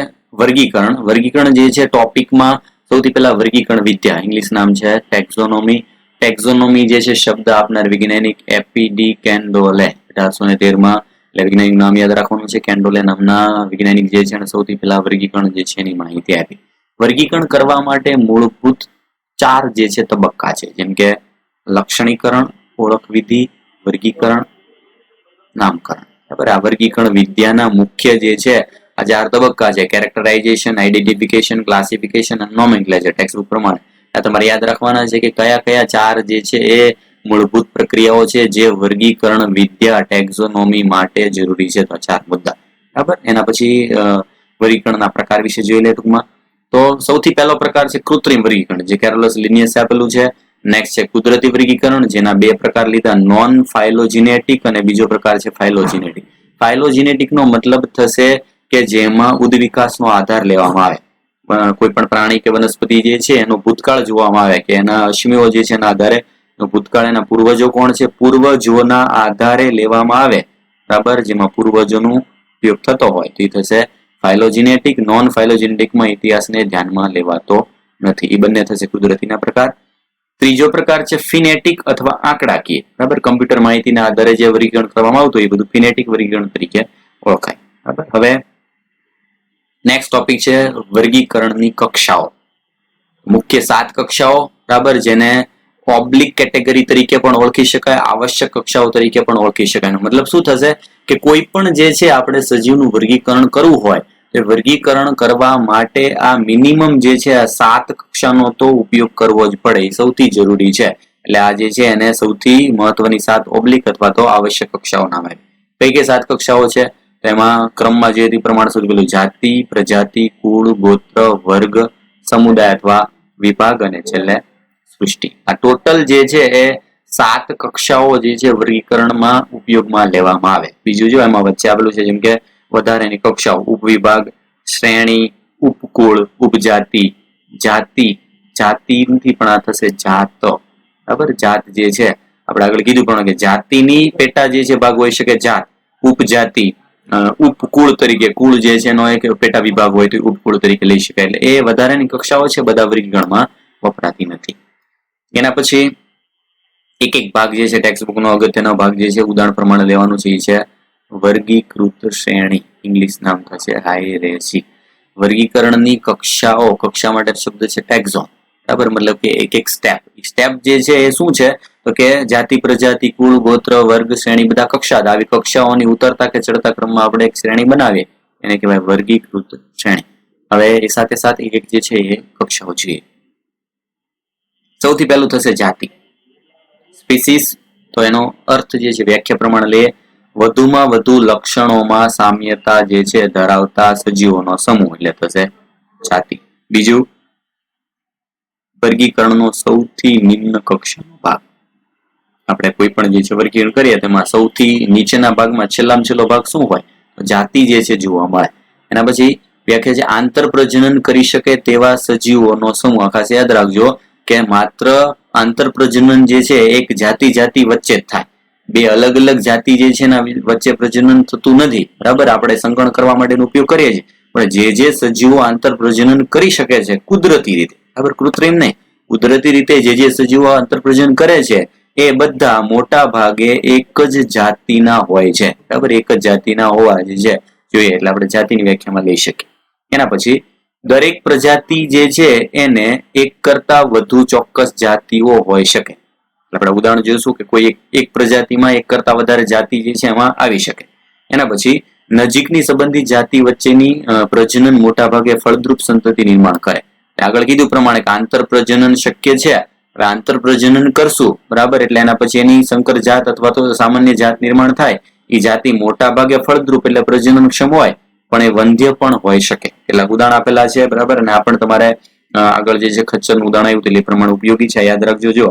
વર્ગીકરણ. વર્ગીકરણ જે છે ટોપિકમાં સૌથી પહેલા વર્ગીકરણ વિદ્યા, ઇંગ્લિશ નામ છે ટેક્ઝોનોમી. ટેક્ઝોનોમી જે છે શબ્દ આપનાર વૈજ્ઞાનિક એપી કેન્ડોલે 1813 એટલે વૈજ્ઞાનિક નામ યાદ રાખવાનું છે. કેન્ડોલે નામના વૈજ્ઞાનિક જે છે સૌથી પહેલા વર્ગીકરણ જે છે એની માહિતી આપી. વર્ગીકરણ કરવા માટે મૂળભૂત 4 જે છે તબક્કા છે, જેમ કે લક્ષણીકરણ, ઓળખ વિધિ, વર્ગીકરણ, નામકરણ. બરાબર. આ વર્ગીકરણ વિદ્યાના મુખ્ય જે છે આ 4 તબક્કા છે: કેરેક્ટરાઇઝેશન, આઈડેન્ટિફિકેશન, ક્લાસિફિકેશન અને નોમેનક્લેચર. ટેક્સ્ટબુક પ્રમાણે આ તમારે યાદ રાખવાના છે કે કયા કયા 4 જે છે એ મૂળભૂત પ્રક્રિયાઓ છે જે વર્ગીકરણ વિદ્યા ટેક્ઝોનોમી માટે જરૂરી છે. તો 4 મુદ્દા. બરાબર. એના પછી વર્ગીકરણના પ્રકાર વિશે જોઈ લે ટૂંકમાં. તો સૌથી પહેલો પ્રકાર છે કૃત્રિમ વર્ગીકરણ, જે કેરોલસ લિનિયસ આપેલું છે. નેક્સ્ટ છે કુદરતી વર્ગીકરણ, જેના 2 પ્રકાર લીધા, નોન ફાઇલોજિનેટિક અને બીજો પ્રકાર છે ફાઇલોજિનેટિક. ફાઇલોજિનેટિક નો મતલબ થશે કે જેમાં ઉદ્વિકાસનો આધાર લેવામાં આવે. કોઈ પણ પ્રાણી કે વનસ્પતિ જે છે એનો ભૂતકાળ જોવામાં આવે કે એના અશ્મિઓ જે છે એના આધારે ભૂતકાળ, એના પૂર્વજો કોણ છે પૂર્વજોના આધારે લેવામાં આવે. બરાબર. જેમાં પૂર્વજોનો ઉપયોગ થતો હોય તો એ થશે ફાઇલોજિનેટિક. નોન ફાઇલોજિનેટિકમાં ઇતિહાસને ધ્યાનમાં લેવાતો નથી. એ બંને થશે કુદરતીના પ્રકાર. ત્રીજો પ્રકાર છે ફિનેટિક અથવા આંકડાકીય. બરાબર. કમ્પ્યુટર માહિતીના આધારે જે વર્ગીકરણ કરવામાં આવતું એ બધું ફિનેટિક વર્ગીકરણ તરીકે ઓળખાય. બરાબર. હવે નેક્સ્ટ ટોપિક છે વર્ગીકરણની કક્ષાઓ. મુખ્ય 7 કક્ષાઓ. બરાબર. જેને ઓબ્લિક કેટેગરી તરીકે પણ ઓળખી શકાય, આવશ્યક કક્ષાઓ તરીકે પણ ઓળખી શકાય. મતલબ શું થશે કે કોઈ પણ જે છે આપણે સજીવનું વર્ગીકરણ કરવું હોય એ વર્ગીકરણ કરવા માટે આ મિનિમમ જે છે આ 7 કક્ષાનો તો ઉપયોગ કરવો જ પડે, એ સૌથી જરૂરી છે. એટલે આ જે છે એને સૌથી મહત્વની 7 ઓબ્લિક અથવા તો આવશ્યક કક્ષાઓ નામ આપે. કઈ કઈ 7 કક્ષાઓ છે? તેમાં ક્રમમાં જે હતી પ્રમાણસર પેલું જાતિ, પ્રજાતિ, કુળ, ગોત્ર, વર્ગ, સમુદાય અથવા વિભાગ અને છેલ્લે સૃષ્ટિ. આ ટોટલ જે છે એ 7 કક્ષાઓ જે છે વર્ગીકરણમાં ઉપયોગમાં લેવામાં આવે. બીજું જો એમાં વચ્ચે આપેલું છે જેમ કે વધારાની કક્ષાઓ, ઉપવિભાગ, શ્રેણી, ઉપકુળ, ઉપજાતિ, જાતિ, જાતિથી પણ આ થશે જાત. બરાબર, જાત જે છે આપણે આગળ કીધું પણ કે જાતિની પેટા જે છે ભાગ હોઈ શકે જાત, ઉપજાતિ, ઉપકુળ તરીકે, કુળ જે છે એનો એક પેટા વિભાગ હોય તો ઉપકુળ તરીકે લઈ શકાય. એટલે એ વધારાની કક્ષાઓ છે, બધા વર્ગીકરણમાં વપરાતી નથી. એના પછી એક એક ભાગ જે છે ટેક્સ્ટ બુકનો અગત્યનો ભાગ જે છે ઉદાહરણ પ્રમાણે લેવાનું છે એ છે વર્ગીકૃત શ્રેણી, ઇંગ્લિશ નામ થશે હાયરેસી. વર્ગીકરણની કક્ષાઓ, કક્ષા માટે શબ્દ છે ટેક્ઝોન. બરાબર, મતલબ કે એક એક સ્ટેપ. સ્ટેપ જે છે એ શું છે તો કે જાતિ, પ્રજાતિ, કુળ, ગોત્ર, વર્ગ, શ્રેણી બધા કક્ષા. આવી કક્ષાઓની ઉતરતા કે ચડતા ક્રમમાં આપણે એક શ્રેણી બનાવીએ એને કહેવાય વર્ગીકૃત શ્રેણી. હવે એ સાથે સાથે એક જે છે એ કક્ષાઓ જોઈએ. સૌથી પહેલું થશે જાતિ. સ્પીસીસ, તો એનો અર્થ જે છે વ્યાખ્યા પ્રમાણે લઈએ, વધુમાં વધુ લક્ષણોમાં સામ્યતા જે છે ધરાવતા સજીવોનો સમૂહ એટલે થશે જાતિ. બીજું, વર્ગીકરણનો સૌથી નિમ્ન કક્ષાનો ભાગ. આપણે કોઈ પણ જે છે વર્ગીકરણ કરીએ તેમાં સૌથી નીચેના ભાગમાં છેલ્લામાં છેલ્લો ભાગ શું હોય તો જાતિ જે છે જોવા મળે. એના પછી વ્યાખ્યા છે આંતર પ્રજનન કરી શકે તેવા સજીવોનો સમૂહ. ખાસ યાદ રાખજો કે માત્ર આંતર પ્રજનન જે છે એક જાતિ વચ્ચે જ થાય. બે અલગ અલગ જાતિ જે છે એના વચ્ચે પ્રજનન થતું નથી. બરાબર, આપણે સંકરણ કરવા માટેનો ઉપયોગ કરીએ છીએ, પણ જે સજીવો આંતર પ્રજનન કરી શકે છે કુદરતી રીતે, બરાબર, કૃત્રિમ નહીં, કુદરતી રીતે જે સજીવો આંતર પ્રજનન કરે છે એ બધા મોટા ભાગે એક જ જાતિના હોય છે. બરાબર, એક જ જાતિના હોવા જે છે જોઈએ એટલે આપણે જાતિની વ્યાખ્યામાં લઈ શકીએ. એના પછી દરેક પ્રજાતિ જે છે એને એક કરતા વધુ ચોક્કસ જાતિઓ હોઈ શકે. આપણે ઉદાહરણ જોઈશું કે કોઈ એક પ્રજાતિમાં એક કરતા વધારે જાતિ જે છે એમાં આવી શકે. એના પછી નજીકની સંબંધિત જાતિ વચ્ચેની પ્રજનન મોટા ભાગે ફળદ્રુપ સંતતિ નિર્માણ કરે. આગળ કીધું પ્રમાણે કે આંતર પ્રજનન શક્ય છે. હવે આંતર પ્રજનન કરશું, બરાબર, એટલે એના પછી એની સંકર જાત અથવા તો સામાન્ય જાત નિર્માણ થાય. એ જાતિ મોટા ભાગે ફળદ્રુપ એટલે પ્રજનનક્ષમ હોય, પણ એ વંધ્ય પણ હોઈ શકે. કેટલાક ઉદાહરણ આપેલા છે, બરાબર, અને આ પણ તમારે આગળ જે છે ખચ્ચરનું ઉદાહરણ આવ્યું એટલે પ્રમાણે ઉપયોગી છે, યાદ રાખજો. જો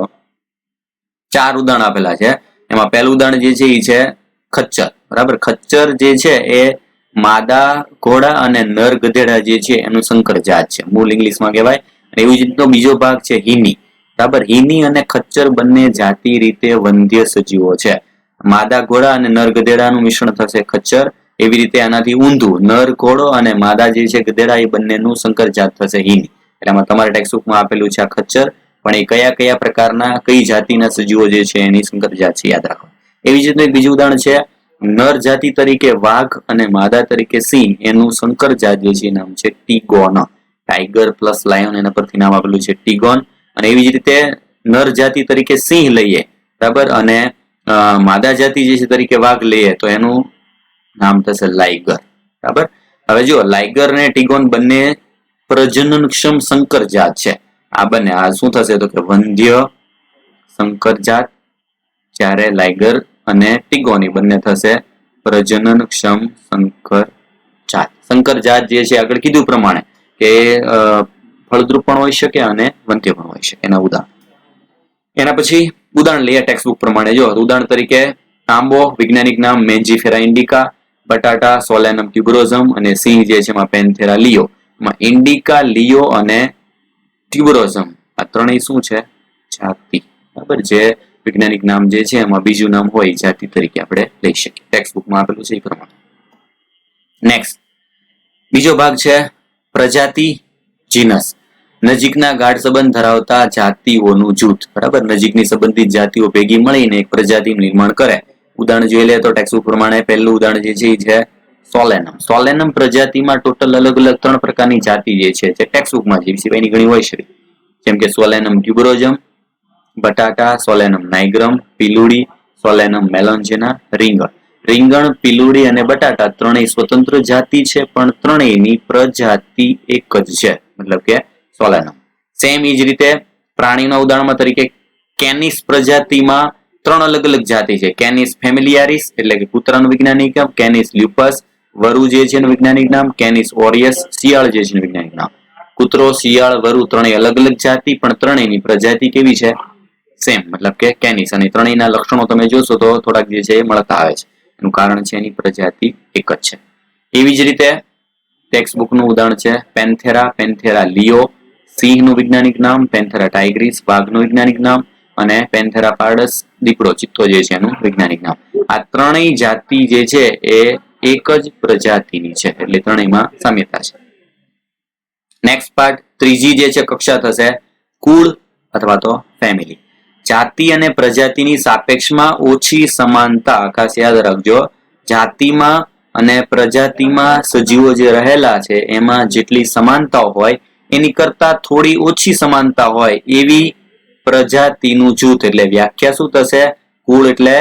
4 ઉદાહરણ આપેલા છે, એમાં પહેલું ઉદાહરણ જે છે એ છે ખચ્ચર. બરાબર, ખચ્ચર જે છે એ માદા ઘોડા અને નર ગધેડા જે છે એનું સંકર જાત છે, મૂળ ઇંગ્લિશમાં કહેવાય. એવી જ રીતનો બીજો ભાગ છે હિની. બરાબર, હિની અને ખચ્ચર બંને જાતિ રીતે વંધ્ય સજીવો છે. માદા ઘોડા અને નર ગધેડાનું મિશ્રણ થશે ખચ્ચર. એવી રીતે આનાથી ઊંધું નર ઘોડો અને માદા જે છે ગધેડા એ બંનેનું સંકર જાત થશે હિની. એટલે આમાં તમારે ટેક્સ્ટબુકમાં આપેલું છે આ ખચ્ચર, પણ એ કયા કયા પ્રકારના કઈ જાતિના સજીવો જે છે એની સંકર જાત છે યાદ રાખો. એવી જ રીતે બીજું ઉદાહરણ છે નર જાતિ તરીકે વાઘ અને માદા તરીકે સિંહ એનું સંકર જાત જે છે નામ છે ટીગોન. ટાઈગર પ્લસ લાયન એના પરથી નામ આપેલું છે ટીગોન. અને એવી જ રીતે નર જાતિ તરીકે સિંહ લઈએ, બરાબર, અને માદા જાતિ જે છે તરીકે વાઘ લઈએ તો એનું નામ થશે લાઇગર. બરાબર, હવે જો લાઇગર અને ટીગોન બંને પ્રજનનક્ષમ સંકર જાત છે. આ બંને આ શું થશે તો કે વંધ્ય સંકર જાત, જ્યારે લાઇગર અને ટીગોની બંને થશે પ્રજનનક્ષમ સંકર જાત. સંકર જાત જે છે આગળ કીધું પ્રમાણે કે ફળદ્રુપ પણ હોઈ શકે અને વંધ્ય પણ હોઈ શકે. એના ઉદાહરણ. એના પછી ઉદાહરણ લઈએ ટેક્સ્ટબુક પ્રમાણે. જો ઉદાહરણ તરીકે આંબો, વૈજ્ઞાનિક નામ મેન્જીફેરા ઇન્ડિકા, બટાટા સોલેનમ ટ્યુબરોઝમ અને સિંહ જે છે એમાં પેન્થેરા લિયો. એમાં ઇન્ડિકા, લિયો અને ટ્યુબરોઝમ આ ત્રણેય શું છે જાતિ. બરાબર, જે વૈજ્ઞાનિક નામ જે છે એમાં બીજું નામ હોય જાતિ તરીકે આપણે લઈ શકીએ. ટેક્સ્ટબુકમાં આપેલું છે એ પ્રમાણે. નેક્સ્ટ બીજો ભાગ છે પ્રજાતિ, જીનસ. નજીકના ગાઢ સંબંધ ધરાવતા જાતિઓનું જૂથ. બરાબર, નજીકની સંબંધિત જાતિઓ ભેગી મળીને એક પ્રજાતિનું નિર્માણ કરે. ઉદાહરણ જોઈ લે તો ટેક્સ્ટબુક પ્રમાણે પહેલું ઉદાહરણ જે છે એ છે સોલેનમ. સોલેનમ પ્રજાતિમાં ટોટલ અલગ અલગ 3 પ્રકારની જાતિ જે છે જે ટેક્સ્ટબુકમાં જે સિવાયની ઘણી હોય છે, જેમ કે સોલેનમ ટ્યુબરોઝમ, બટાટા સોલેનમ નાઇગ્રમ, પીલુડી સોલેનમ મેલોન્જેના, રીંગણ. રીંગણ, પીલુડી અને બટાટા ત્રણેય સ્વતંત્ર જાતિ છે, પણ ત્રણેયની પ્રજાતિ એક જ છે, મતલબ કે સોલેનમ. સેમ એ જ રીતે પ્રાણીના ઉદાહરણમાં તરીકે કેનિસ પ્રજાતિમાં 3 અલગ અલગ જાતિ છે. કેનિસ ફેમિલિયારિસ એટલે કે કૂતરાનું વૈજ્ઞાનિક નામ, કેનિસ લ્યુપસ વરુ જે છે એનું વૈજ્ઞાનિક નામ કેનિસ ઓરિયસ, શિયાળ જે છે એનું વૈજ્ઞાનિક નામ. કૂતરો, શિયાળ, વરુ ત્રણેય અલગ અલગ જાતિ પણ ત્રણેયની પ્રજાતિ કેવી છે? સેમ, મતલબ કે કેનિસ. અને ત્રણેયના લક્ષણો તમે જોશો તો થોડાક જે છે એ મળતા આવે છે. એનું કારણ છે એની પ્રજાતિ એક જ છે. એવી જ રીતે ટેક્સ્ટ બુકનું ઉદાહરણ છે પેન્થેરા, પેન્થેરા લિયો, સિંહનું વૈજ્ઞાનિક નામ, પેન્થેરા ટાઇગ્રીસ વાઘનું વૈજ્ઞાનિક નામ, અને પેન્થેરા પાર્ડસ દીપડો ચિત્તો જે છે એનું વૈજ્ઞાનિક નામ. આ ત્રણેય જાતિ જે છે એ એક જ પ્રજાતિની છે, એટલે ત્રણેયમાં સામ્યતા છે. નેક્સ્ટ પાર્ટ, ત્રીજી જે છે કક્ષા થશે કુળ અથવા તો ફેમિલી. જાતિ અને પ્રજાતિની સાપેક્ષમાં ઓછી સમાનતા, ખાસ યાદ રાખજો, જાતિમાં અને પ્રજાતિમાં સજીવો જે રહેલા છે એમાં જેટલી સમાનતાઓ હોય એની કરતા થોડી ઓછી સમાનતા હોય એવી પ્રજાતિનું જૂથ. એટલે વ્યાખ્યા શું થશે? કુળ એટલે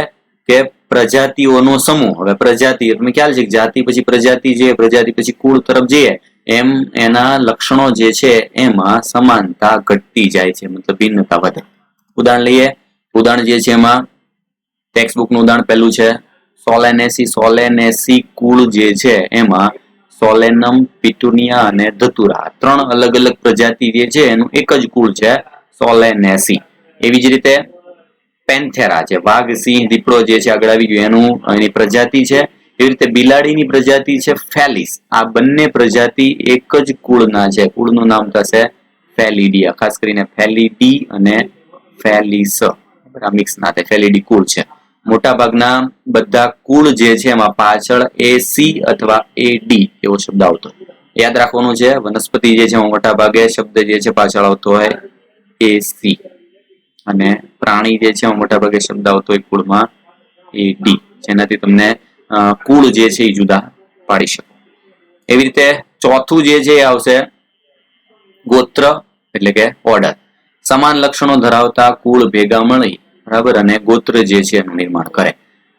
કે પ્રજાતિઓનો સમૂહ. હવે પ્રજાતિ તમને ખ્યાલ છે કે જાતિ પછી પ્રજાતિ છે, પ્રજાતિ પછી કુળ તરફ જઈએ એમ એના લક્ષણો જે છે એમાં સમાનતા ઘટતી જાય છે, મતલબ ભિન્નતા વધે. ઉદાહરણ લઈએ. ઉદાહરણ જે છે એમાં ટેક્સ્ટ બુકનું ઉદાહરણ પહેલું છે સોલેનેસી. સોલેનેસી કુળ જે છે એમાં સોલેનમ, પિટુનિયા અને ધતુરા ત્રણ અલગ અલગ પ્રજાતિ જે છે એનું એક જ કુળ છે સોલેનેસી. એવી જ રીતે પેન્થેરા છે, વાઘ, સિંહ, દીપડો જે છે આગળ આવી ગયું એની પ્રજાતિ છે. એવી રીતે બિલાડીની પ્રજાતિ છે ફેલિસ. આ બંને પ્રજાતિ એક જ કુળના છે. કુળનું નામ થશે ફેલિડિયા. ખાસ કરીને ફેલિડી અને ફેલિસ મિક્સ ના થાય, ફેલિડી કુળ છે. મોટા ભાગના બધા કુળ જે છે એમાં પાછળ એસી અથવા એડી એવો શબ્દ આવતો. યાદ રાખવાનું છે વનસ્પતિ જે છે મોટા ભાગે શબ્દ જે છે પાછળ આવતો હોય એસી, અને પ્રાણી જે છે મોટા ભાગે શબ્દ આવતો હોય કુળમાં એડી, જેનાથી તમને કુળ જે છે એ જુદા પાડી શકો. એવી રીતે ચોથું જે છે એ આવશે ગોત્ર એટલે કે ઓર્ડર. સમાન લક્ષણો ધરાવતા કુળ ભેગા મળી બરાબર અને ગોત્ર જે છે એનું નિર્માણ કરે.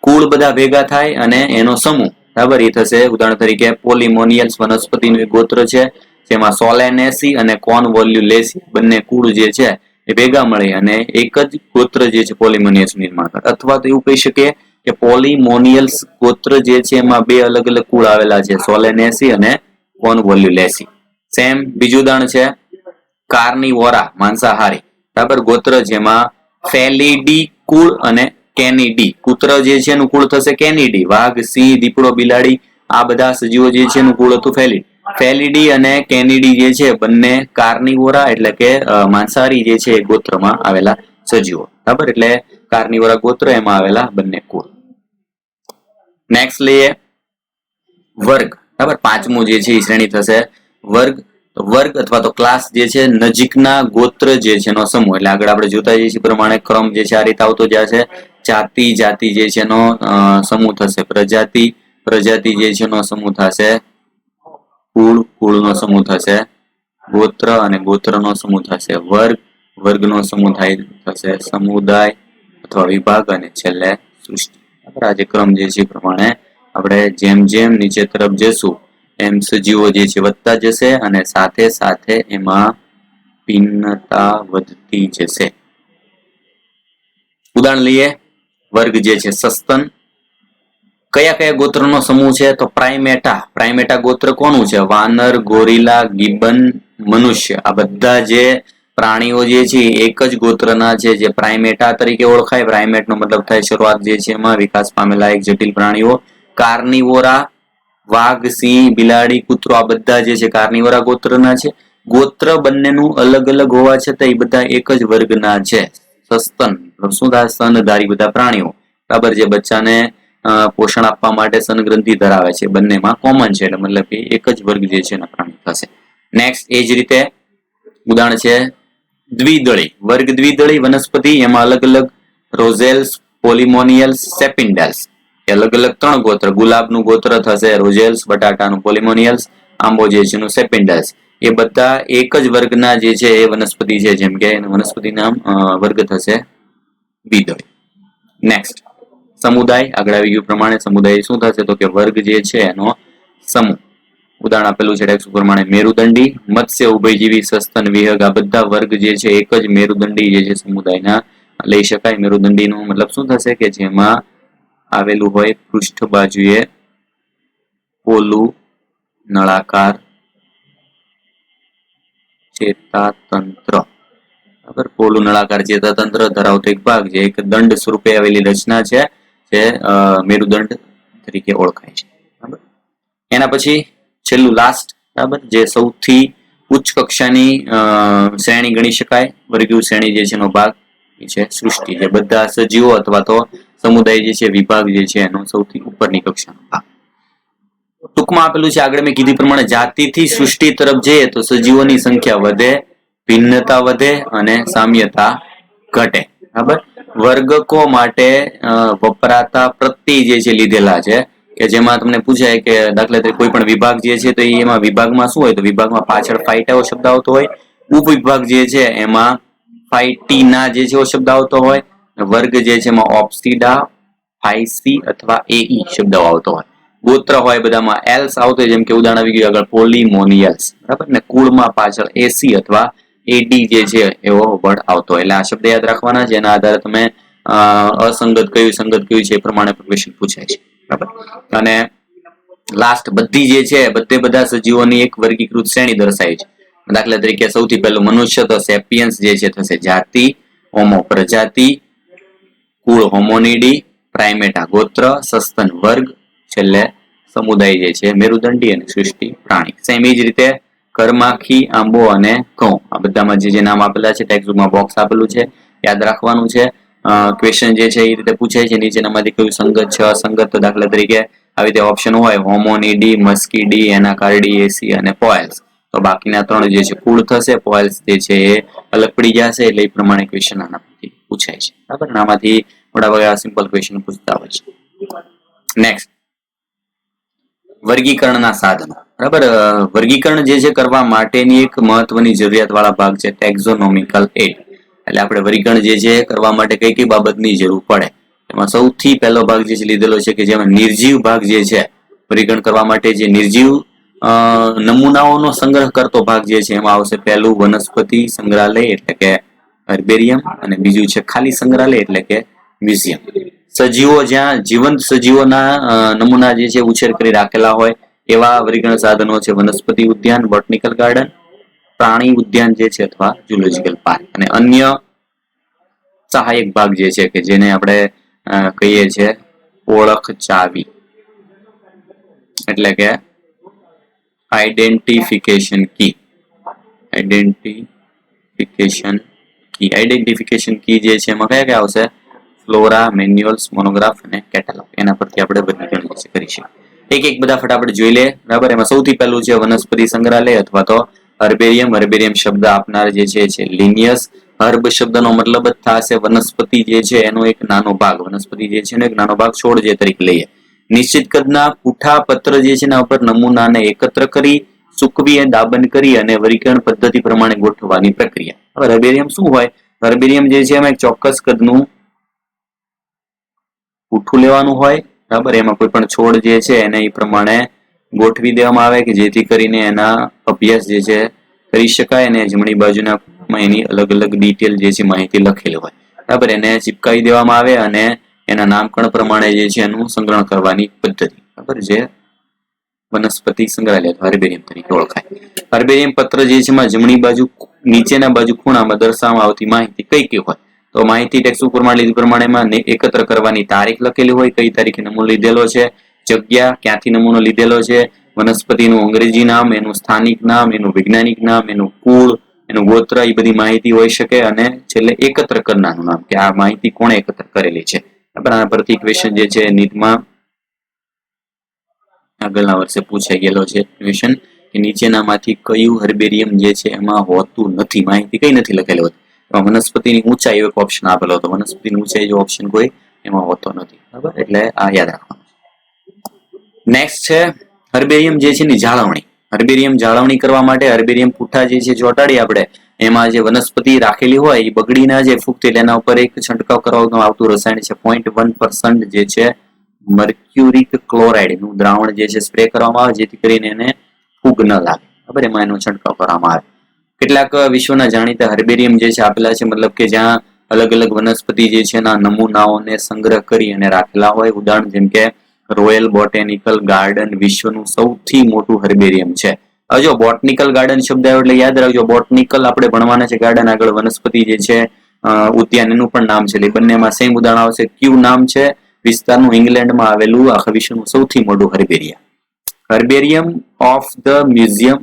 કુળ બધા ભેગા થાય અને એનો સમૂહ બરાબર એ થશે. ઉદાહરણ તરીકે પોલિમોનિયલ્સ વનસ્પતિનું એક ગોત્ર છે, જેમાં સોલેનેસી અને કોનવોલ્યુલેસી બંને કુળ જે છે એ ભેગા મળી અને એક જ ગોત્ર જે છે પોલિમોનિયલ્સ નિર્માણ કરે. અથવા તો એવું કહી શકીએ કે પોલિમોનિયલ્સ ગોત્ર જે છે એમાં બે અલગ અલગ કુળ આવેલા છે, સોલેનેસી અને કોનવોલ્યુલેસી. સેમ બીજું ઉદાહરણ છે કાર્નિવોરા માંસાહારી બરાબર ગોત્ર, જેમાં ફેલિડી કુળ અને કેનિડી. કૂતરો જે છે એનું કુળ થશે કેનિડી. વાઘ, સિંહ, દીપડો, બિલાડી આ બધા સજીવો જે છે એનું કુળ હતું ફેલિડ. ફેલિડી અને કેનિડી જે છે બંને કાર્નિવોરા એટલે કે માંસાહારી જે છે એ ગોત્રમાં આવેલા સજીવો બરાબર. એટલે કાર્નિવોરા ગોત્ર એમાં આવેલા બંને કુળ. નેક્સ્ટ લઈએ વર્ગ બરાબર. પાંચમું જે છે એ શ્રેણી થશે વર્ગ. વર્ગ અથવા તો ક્લાસ જે છે નજીકના ગોત્ર જે છે એનો સમૂહ. એટલે આગળ આપણે જોતા જઈએ છીએ પ્રમાણે ક્રમ જે છે આ રીતે આવતો જશે. જાતિ, જાતિ જે છે એનો સમૂહ થશે પ્રજાતિ, પ્રજાતિ જે છે એનો સમૂહ થશે કુળ, કુળનો સમૂહ થશે ગોત્ર અને ગોત્રનો સમૂહ થશે વર્ગ, વર્ગનો સમૂહ થશે સમુદાય અથવા વિભાગ અને છેલ્લે સૃષ્ટિ. આ જે ક્રમ જે છે પ્રમાણે આપણે જેમ જેમ નીચે તરફ જશું એમ સજીવો જે છે વધતા જશે અને સાથે સાથે એમાં ભિન્નતા વધતી જશે. ઉદાહરણ લઈએ. વર્ગ જે છે સસ્તન. કયા કયા ગોત્રનો સમૂહ છે? તો પ્રાઇમેટા. પ્રાઇમેટા ગોત્ર કોનું છે? વાનર, ગોરિલા, ગિબન, મનુષ્ય. આ બધા જે પ્રાણીઓ જે છે એક જ ગોત્રના છે, જે પ્રાઇમેટા તરીકે ઓળખાય. પ્રાઇમેટનો મતલબ થાય શરૂઆત જે છે એમાં વિકાસ પામેલા એક જટિલ પ્રાણીઓ. કાર્નિવોરા વાઘ, સિંહ, બિલાડી, કૂતરો આ બધા જે છે કાર્નિવોરા ગોત્રના છે. ગોત્ર બંનેનું અલગ અલગ હોવા છતાં એ બધા એક જ વર્ગના છે. સસ્તન શું થાય? સ્તનધારી બધા પ્રાણીઓ બરાબર, જે બચ્ચાને પોષણ આપવા માટે સ્તનગ્રંથિ ધરાવે છે, બંનેમાં કોમન છે, એટલે મતલબ કે એક જ વર્ગ જે છે એના પ્રાણી થશે. નેક્સ્ટ એ જ રીતે ઉદાહરણ છે દ્વિદળી. વર્ગ દ્વિદળી વનસ્પતિ, એમાં અલગ અલગ રોઝેલ્સ, પોલિમોનિયલ્સ, સેપિન્ડલ્સ. અલગ અલગ ત્રણ ગોત્ર. ગુલાબનું ગોત્ર થશે રોઝેલ્સ, બટાટાનું પોલિમોનિયલ્સ, આંબો જે છે એનું સેપિન્ડલ્સ. એ બધા એક જ વર્ગના જે છે એ વનસ્પતિ છે, જેમ કે વનસ્પતિ નામ વર્ગ થશે દ્વિદળી. નેક્સ્ટ સમુદાય. આગળ આવી ગયું પ્રમાણે સમુદાય શું થશે? તો કે વર્ગ જે છે એનો સમૂહ. ઉદાહરણ આપેલું છે ટેક્સ્ટ પ્રમાણે મેરુદંડી, મત્સ્ય, ઉભયજીવી, સસ્તન, વિહંગ આ બધા વર્ગ જે છે એક જ મેરુદંડી જે છે સમુદાયના લઈ શકાય. મેરુદંડીનો મતલબ શું થશે? કે જેમાં આવેલું હોય પૃષ્ઠ બાજુએ પોલું નળાકાર ચેતાતંત્ર. બરાબર, પોલું નળાકાર ચેતાતંત્ર ધરાવતો એક ભાગ જે એક દંડ સ્વરૂપે આવેલી રચના છે જે મેરુદંડ તરીકે ઓળખાય છે. બરાબર, એના પછી છેલ્લું લાસ્ટ, બરાબર, જે સૌથી ઉચ્ચ કક્ષાની શ્રેણી ગણી શકાય વર્ગીય શ્રેણી જે છે એનો ભાગ છે સૃષ્ટિ, જે બધા સજીવો અથવા તો સમુદાય જે છે વિભાગ જે છે એનો સૌથી ઉપરની કક્ષાનો ભાગ. ટૂંકમાં આપેલું છે આગળ મેં કીધી પ્રમાણે જાતિથી સૃષ્ટિ તરફ જઈએ તો સજીવોની સંખ્યા વધે, ભિન્નતા વધે અને સામ્યતા ઘટે. બરાબર, વર્ગકો માટે વપરાતા પ્રત્યય જે છે લીધેલા છે કે જેમાં તમને પૂછાય કે દાખલા તરીકે કોઈ પણ વિભાગ જે છે તો એમાં વિભાગમાં શું હોય તો વિભાગમાં પાછળ ફાઈટાઓ શબ્દ આવતો હોય, ઉપવિભાગ જે છે એમાં ફાઈટીના જે છે શબ્દ આવતો હોય, વર્ગ જે છે એમાં ઓપ્સિડા, ફાઈસી અથવા એઈ શબ્દ આવતો હોય, ગોત્ર હોય બધામાં એલ્સ આવતો હોય જેમ કે ઉદાહરણ આવી ગયું આગળ પોલીમોનિયલ્સ. બરાબર, ને કુળમાં પાછળ એસી અથવા એડી જે છે એવો વર્ડ આવતો હોય. એટલે આ શબ્દ યાદ રાખવાના છે, એના આધારે તમે અસંગત કયું સંગત કયું છે એ પ્રમાણે ક્વેશ્ચન પૂછાય છે. બરાબર, અને લાસ્ટ બધી જે છે બધા સજીવોની એક વર્ગીકૃત શ્રેણી દર્શાવી છે. દાખલા તરીકે સૌથી પહેલું મનુષ્ય તો સેપિયન્સ જે છે થશે જાતિ, હોમો પ્રજાતિ, કુળ હોમોનિડી, પ્રાઇમેટા ગોત્ર, સસ્તન વર્ગ, છેલ્લે સમુદાય જે છે મેરુદંડી અને સૃષ્ટિ પ્રાણી. સેમ એ જ રીતે કરમાખી, આંબો અને ઘઉં આ બધામાં જે નામ આપેલા છે ટેક્સ્ટબુકમાં બોક્સ આપેલું છે, યાદ રાખવાનું છે. ક્વેશ્ચન જે છે એ રીતે પૂછાય છે નીચેનામાંથી કયું સંગત છે અસંગત. તો દાખલા તરીકે આવી રીતે ઓપ્શન હોય હોમોનિડી, મસ્કીડી, એનાકાર્ડી, એસી અને પોએલ્સ, તો બાકીના ત્રણ જે છે કુળ થશે, પોએલ્સ જે છે એ અલગ પડી જશે, એટલે એ પ્રમાણે ક્વેશ્ચન આના પરથી પૂછાય છે. બરાબર, આમાંથી મોટા ભાગે સિમ્પલ ક્વેશ્ચન પૂછતા હોય છે. નેક્સ્ટ, વર્ગીકરણના સાધનો. બરાબર, વર્ગીકરણ જે છે કરવા માટેની એક મહત્વની જરૂરિયાત વાળા ભાગ છે ટેક્ઝોનોમિકલ એડ. એટલે આપણે વર્ગીકરણ જે છે કરવા માટે કઈ કઈ બાબતની જરૂર પડે, એમાં સૌથી પહેલો ભાગ જે છે લીધેલો છે કે જેમાં નિર્જીવ ભાગ જે છે વર્ગીકરણ કરવા માટે જે નિર્જીવ નમૂનાઓનો સંગ્રહ કરતો ભાગ જે છે એમાં આવશે પહેલું વનસ્પતિ સંગ્રહાલય એટલે કે હર્બેરિયમ, અને બીજું છે ખાલી સંગ્રહાલય એટલે કે મ્યુઝિયમ. સજીવો જ્યાં જીવંત સજીવોના નમૂના જે છે ઉછેર કરી રાખેલા હોય એવા વર્ગીકરણ સાધનો છે વનસ્પતિ ઉદ્યાન, બોટનિકલ ગાર્ડન, પ્રાણી ઉદ્યાન જે છે અથવા ઝૂલોજિકલ પાર્ક. અને અન્ય સહાયક ભાગ જે છે કે જેને આપણે કહીએ છીએ ઓળખ ચાવી એટલે કે આઈડેન્ટિફિકેશન કી. આઈડેન્ટિફિકેશન કી જે છે એમાં કયા કયા આવશે? ફ્લોરા, મેન્યુઅલ્સ, મોનોગ્રાફ અને કેટેલોગ. એના પરથી આપણે વર્ગીકરણ કરી શકીએ. એક એક બધા ફટાફટ જોઈ લે. બરાબર, એમાં સૌથી પહેલું છે વનસ્પતિ સંગ્રહાલય અથવા તો હર્બેરિયમ. હર્બેરિયમ શબ્દ આપનાર જે છે લિનિયસ. હર્બ શબ્દનો મતલબ જ થશે વનસ્પતિ જે છે એનો એક નાનો ભાગ. વનસ્પતિ જે છે એનો એક નાનો ભાગ છોડ જે તરીકે લઈએ. નિશ્ચિત કદના પૂઠા પત્ર જે છે એના ઉપર નમૂનાને એકત્ર કરી સૂકવી અને દાબન કરી અને વર્ગીકરણ પદ્ધતિ પ્રમાણે ગોઠવવાની પ્રક્રિયા. હવે હર્બેરિયમ શું હોય? હર્બેરિયમ જે છે એમાં એક ચોક્કસ કદનું પૂઠું લેવાનું હોય. બરાબર, એમાં કોઈ પણ છોડ જે છે એને એ પ્રમાણે ગોઠવી દેવામાં આવે કે જેથી કરીને એના અભ્યાસ જે છે કરી શકાય અને જમણી બાજુના એની અલગ અલગ ડિટેલ જે છે માહિતી લખેલી હોય. બરાબર, એને ચિપકાવી દેવામાં આવે અને એના નામકરણ પ્રમાણે જે છે એનું સંગ્રહ કરવાની પદ્ધતિ. બરાબર, જે વનસ્પતિ સંગ્રહાલય હર્બેરિયમ તરીકે ઓળખાય. હર્બેરિયમ પત્ર જે છે એમાં જમણી બાજુ નીચેના બાજુ ખૂણામાં દર્શાવવામાં આવતી માહિતી કઈ કઈ હોય? તો માહિતી ટેક્સ્ટ પ્રમાણે લીધી પ્રમાણેમાં એકત્ર કરવાની તારીખ લખેલી હોય, કઈ તારીખે નમૂનો લીધેલો છે, જગ્યા ક્યાંથી નમૂનો લીધેલો છે, વનસ્પતિનું અંગ્રેજી નામ, એનું સ્થાનિક નામ, એનું વૈજ્ઞાનિક નામ, એનું કુળ, એનું ગોત્ર, એ બધી માહિતી હોઈ શકે. અને છેલ્લે એકત્ર કરનારનું નામ કે આ માહિતી કોણે એકત્ર કરેલી છે. આના પરથી ક્વેશ્ચન જે છે નીટમાં આગળના વર્ષે પૂછાઈ ગયેલો છે ક્વેશ્ચન કે નીચેનામાંથી કયું હર્બેરિયમ જે છે એમાં હોતું નથી, માહિતી કઈ નથી લખેલી હોતી. વનસ્પતિની ઊંચાઈ એક ઓપ્શન આપેલો હતો, વનસ્પતિની ઊંચાઈ જો ઓપ્શન કોઈ એમાં હોતો નથી. બરાબર, એટલે આ યાદ રાખવાનું. નેક્સ્ટ છે હર્બેરિયમ જે છે ની જાળવણી. હર્બેરિયમ જાળવણી કરવા માટે હર્બેરિયમ પૂઠા જે છે ચોંટાડી આપણે એમાં જે વનસ્પતિ રાખેલી હોય એ બગડી ના જાય ફૂગથી, એના ઉપર એક છંટકાવ કરવામાં આવતું રસાયણ છે 0.1% જે છે મર્ક્યુરિક ક્લોરાઇડ નું દ્રાવણ જે છે સ્પ્રે કરવામાં આવે જેથી કરીને એને ફૂગ ન લાગે. બરાબર, એમાં એનો છંટકાવ કરવામાં આવે. કેટલાક વિશ્વના જાણીતા હર્બેરિયમ જે છે આપેલા છે, મતલબ કે જ્યાં અલગ અલગ વનસ્પતિ જે છે એના નમૂનાઓને સંગ્રહ કરી અને રાખેલા હોય. ઉદાહરણ જેમ કે રોયલ બોટેનિકલ ગાર્ડન વિશ્વનું સૌથી મોટું હર્બેરિયમ છે. હવે જો બોટનિકલ ગાર્ડન શબ્દ આવ્યો એટલે યાદ રાખજો, બોટનિકલ આપણે ભણવાના છે ગાર્ડન, આગળ વનસ્પતિ જે છે ઉદ્યાન એનું પણ નામ છે, એટલે બંનેમાં સેમ ઉદાહરણ આવશે. ક્યુ નામ છે વિસ્તારનું, ઇંગ્લેન્ડમાં આવેલું આખા વિશ્વનું સૌથી મોટું herbarium. Herbarium of the museum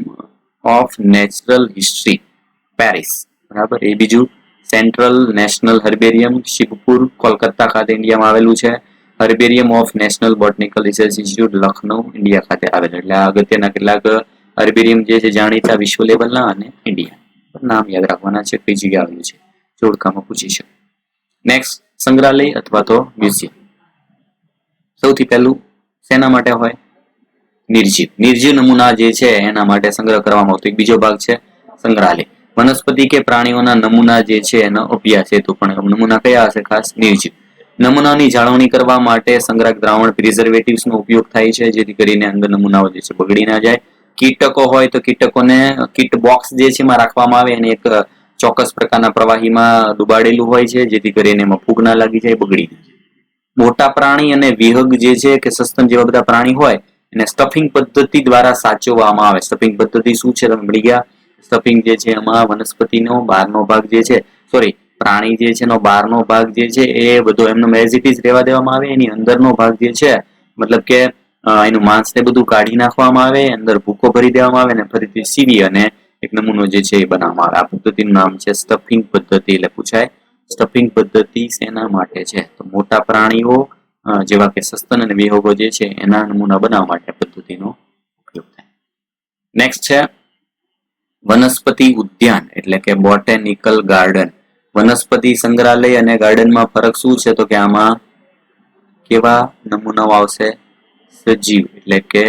of natural history Paris, બરાબર. એ બીજું central national herbarium Shivpur Kolkata ખાતે ઇન્ડિયામાં આવેલું છે. Herbarium of national botanical research institute Lucknow India ખાતે આવેલું. એટલે આ અગત્યના કેટલાક હર્બેરિયમ જે છે જાણીતા વિશ્વ લેવલના અને ઇન્ડિયા, નામ યાદ રાખવાના છે, કઈ જગ્યાએ આવેલું છે, જોડકામાં પૂછી શકે. નેક્સ્ટ, સંગ્રહાલય અથવા તો મ્યુઝિયમ. સૌથી પહેલું શેના માટે હોય? નિર્જીવ. નિર્જીવ નમૂના જે છે એના માટે સંગ્રહ કરવામાં આવતો એક બીજો ભાગ છે સંગ્રહાલય. વનસ્પતિ કે પ્રાણીઓના નમૂના જે છે એનો અભ્યાસ હેતુ, પણ નમૂના કયા હશે? ખાસ નિર્જીવ. નમૂનાની જાળવણી કરવા માટે સંગ્રાહક દ્રાવણ પ્રિઝર્વેટિવ્સનો ઉપયોગ થાય છે, જેથી કરીને અંદર નમૂનાઓ જે છે બગડી ના જાય. કીટકો હોય તો કીટકોને કીટ બોક્સ જે છે એમાં રાખવામાં આવે અને એક ચોક્કસ પ્રકારના પ્રવાહીમાં ડુબાડેલું હોય છે, જેથી કરીને એમાં ફૂગ ના લાગી જાય, બગડી જાય. મોટા પ્રાણી અને વિહંગ જે છે કે સસ્તન જેવા બધા પ્રાણી હોય એને સ્ટફિંગ પદ્ધતિ દ્વારા સાચવવામાં આવે. સ્ટફિંગ પદ્ધતિ શું છે તમે મળી ગયા? સ્ટફિંગ જે છે એમાં વનસ્પતિનો બહારનો ભાગ જે છે, પ્રાણી જે છે એનો બહારનો ભાગ જે છે એ બધો એમનો એઝ ઇટ ઇઝ રહેવા દેવામાં આવે, એની અંદરનો ભાગ જે છે મતલબ કે એનું માંસ ને બધું કાઢી નાખવામાં આવે, અંદર ભૂકો ભરી દેવામાં આવે અને ફરીથી સીવી અને એક નમૂનો જે છે એ બનાવવામાં આવે. આ પદ્ધતિનું નામ છે સ્ટફિંગ પદ્ધતિ. એટલે પૂછાય સ્ટફિંગ પદ્ધતિ શેના માટે છે? તો મોટા પ્રાણીઓ જેવા કે સસ્તન અને વિહંગો જે છે એના નમૂના બનાવવા માટે પદ્ધતિનો ઉપયોગ થાય. નેક્સ્ટ છે વનસ્પતિ ઉદ્યાન એટલે કે બોટેનિકલ ગાર્ડન. વનસ્પતિ સંગ્રહાલય અને ગાર્ડનમાં ફરક શું છે? તો કે આમાં કેવા નમૂનાઓ આવશે? સજીવ એટલે કે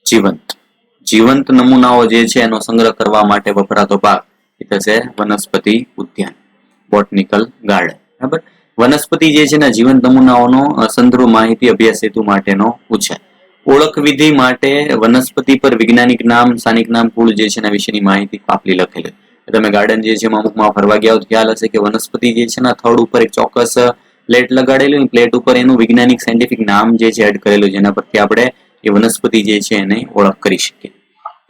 જીવંત. જીવંત નમૂનાઓ જે છે એનો સંગ્રહ કરવા માટે વપરાતો ભાગ એ થશે વનસ્પતિ ઉદ્યાન, બોટનિકલ ગાર્ડન, બરાબર. વનસ્પતિ જે છે ને જીવંત નમૂનાઓનો સંદર્ભ માહિતી અભ્યાસ હેતુ માટેનો ઉછેર. ઓળખ વિધિ માટે વનસ્પતિ પર વૈજ્ઞાનિક નામ, સ્થાનિક નામ, કુળ જે છે એના વિશેની માહિતી આપલી લખેલી. તમે ગાર્ડન જે છે અમુકમાં ફરવા ગયા તો ખ્યાલ હશે કે વનસ્પતિ જે છે ને થડ ઉપર એક ચોક્કસ પ્લેટ લગાડેલું, પ્લેટ ઉપર એનું વૈજ્ઞાનિક સાયન્ટિફિક નામ જે છે એડ કરેલું, જેના પરથી આપણે એ વનસ્પતિ જે છે એને ઓળખ કરી શકીએ.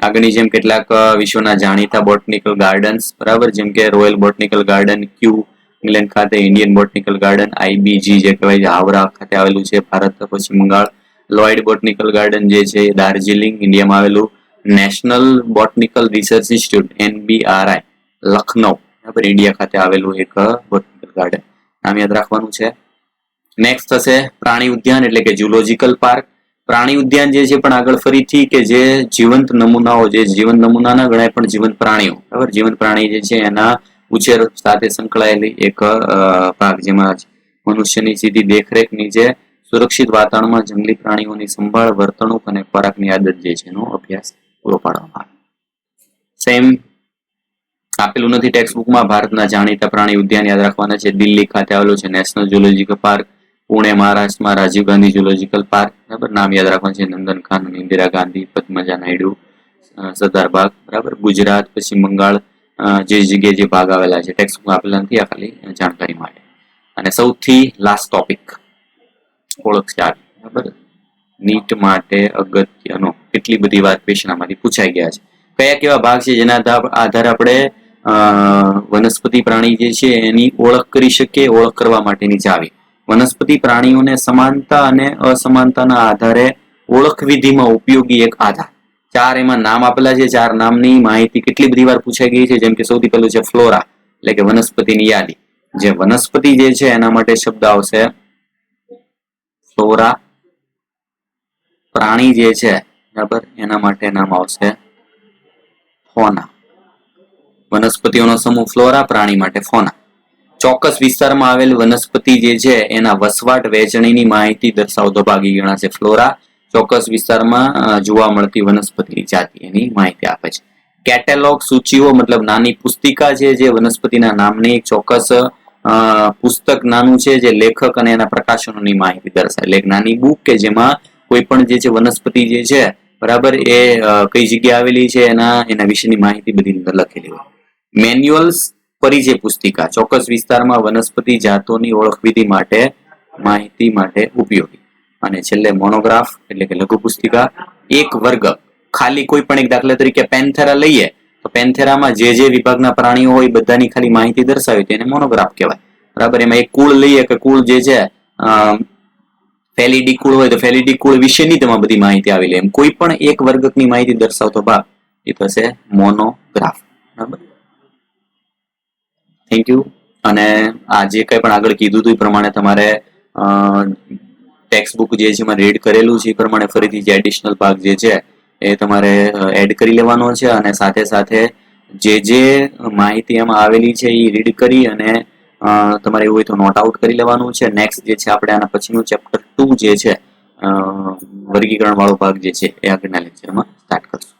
આગળની જેમ કેટલાક વિશ્વના જાણીતા બોટનિકલ ગાર્ડન્સ, બરાબર, જેમ કે રોયલ બોટનિકલ ગાર્ડન ક્યુ ઇંગ્લેન્ડ ખાતે, ઇન્ડિયન બોટનિકલ ગાર્ડન IBG જે કહેવાય છે હાવરા ખાતે આવેલું છે ભારત પશ્ચિમ બંગાળ. લોઇડ બોટનિકલ ગાર્ડન જે છે દાર્જિલિંગ ઇન્ડિયામાં આવેલું. National botanical research institute NBRI Lucknow, બરાબર, ઇન્ડિયા ખાતે આવેલું એક બોટનિકલ ગાર્ડન, નામ યાદ રાખવાનું છે. નેક્સ્ટ થશે પ્રાણી ઉદ્યાન એટલે કે ઝૂલોજિકલ પાર્ક. પ્રાણી ઉદ્યાન જે છે પણ આગળ ફરીથી કે જે જીવંત નમૂનાઓ, જે જીવંત નમૂના ના ગણાય પણ જીવંત પ્રાણીઓ, બરાબર, જીવંત પ્રાણી જે છે એના ઉછેર સાથે સંકળાયેલી એક ભાગ, જેમાં મનુષ્યની સીધી દેખરેખ નીચે સુરક્ષિત વાતાવરણમાં જંગલી પ્રાણીઓની સંભાળ, વર્તણૂક અને ખોરાકની આદત જે છે એનો અભ્યાસ પૂરો પાડવામાં આવે. સેમ આપેલું નથી ટેક્સ્ટ બુકમાં. ભારતના જાણીતા પ્રાણી ઉદ્યાન યાદ રાખવાના છે. દિલ્હી ખાતે આવેલું છે નેશનલ ઝૂલોજિકલ પાર્ક. પુણે મહારાષ્ટ્રમાં રાજીવ ગાંધી ઝૂલોજિકલ પાર્ક, બરાબર, નામ યાદ રાખવાનું છે. નંદનકાન, ઇન્દિરા ગાંધી, પદ્મજા નાયડુ, સરદાર બાગ, બરાબર. ગુજરાત, પશ્ચિમ બંગાળ જે જગ્યાએ જે ભાગ આવેલા છે ટેક્સ્ટ બુકમાં આપેલા નથી, આ ખાલી જાણકારી માટે. અને સૌથી લાસ્ટ ટોપિક ઓળખ છે, બરાબર, નીટ માટે અગત્યનો. કેટલી બધી વાર ક્વેશ્ચન આમાંથી પૂછાઈ ગયા છે. કયા કેવા ભાગ છે જેના આધારે આપણે વનસ્પતિ પ્રાણી જે છે એની ઓળખ કરી શકીએ? ઓળખ કરવા માટેની ચાવી. વનસ્પતિ પ્રાણીઓને સમાનતા અને અસમાનતાના આધારે ઓળખ વિધિમાં ઉપયોગી એક આધાર. 4 એમાં નામ આપેલા છે. 4 નામની માહિતી કેટલી બધી વાર પૂછાઈ ગઈ છે. જેમ કે સૌથી પહેલું છે ફ્લોરા એટલે કે વનસ્પતિની યાદી. જે વનસ્પતિ જે છે એના માટે શબ્દ આવશે ફ્લોરા. પ્રાણી જે છે, બરાબર, એના માટે નામ આવશે ફોના. વનસ્પતિઓનો સમૂહ ફ્લોરા, પ્રાણી માટે ફોના. ચોક્કસ વિસ્તારમાં આવેલ વનસ્પતિ જે છે એના વસવાટ વહેંચણીની માહિતી દર્શાવતો ભાગ ગણાશે ફ્લોરા. ચોક્કસ વિસ્તારમાં જોવા મળતી વનસ્પતિની જાતિ એની માહિતી આપે છે. કેટેલોગ સૂચિઓ મતલબ નાની પુસ્તિકા છે જે વનસ્પતિના નામની ચોક્કસ પુસ્તક નાનું છે જે લેખક અને એના પ્રકાશનોની માહિતી દર્શાવે. એટલે એક નાની બુક કે જેમાં કોઈ પણ જે છે વનસ્પતિ જે છે, બરાબર, એ કઈ જગ્યાએ આવેલી છે એના વિશેની માહિતી બધી લખેલી હોય. મેન્યુઅલ્સ પરિચય પુસ્તિકા ચોક્કસ વિસ્તારમાં વનસ્પતિ જાતોની ઓળખ વિધિ માટે માહિતી માટે ઉપયોગી. અને છેલ્લે મોનોગ્રાફ એટલે કે લઘુ પુસ્તિકા, એક વર્ગ ખાલી કોઈ પણ એક દાખલા તરીકે પેન્થેરા લઈએ તો પેન્થેરામાં જે વિભાગના પ્રાણીઓ હોય બધાની ખાલી માહિતી દર્શાવી તેને મોનોગ્રાફ કહેવાય. બરાબર. એમાં એક કુળ લઈએ કે કુળ જે છે ફેલિડી કુળ હોય તો ફેલિડી કુળ વિશેની તેમાં બધી માહિતી આવેલી. એમ કોઈ પણ એક વર્ગની માહિતી દર્શાવતો ભાગ એ થશે મોનોગ્રાફ. બરાબર. Thank you. અને આ જે કંઈ પણ આગળ કીધું હતું એ પ્રમાણે તમારે ટેક્સ્ટ બુક જે છે એમાં રીડ કરેલું છે એ પ્રમાણે ફરીથી જે એડિશનલ ભાગ જે છે એ તમારે એડ કરી લેવાનો છે. અને સાથે સાથે જે માહિતી એમાં આવેલી છે એ રીડ કરી અને તમારે એવું હોય તો નોટ આઉટ કરી લેવાનું છે. નેક્સ્ટ જે છે આપણે આના પછીનું ચેપ્ટર 2 જે છે વર્ગીકરણ વાળો ભાગ જે છે એ આગળના લેક્ચરમાં સ્ટાર્ટ કરશું.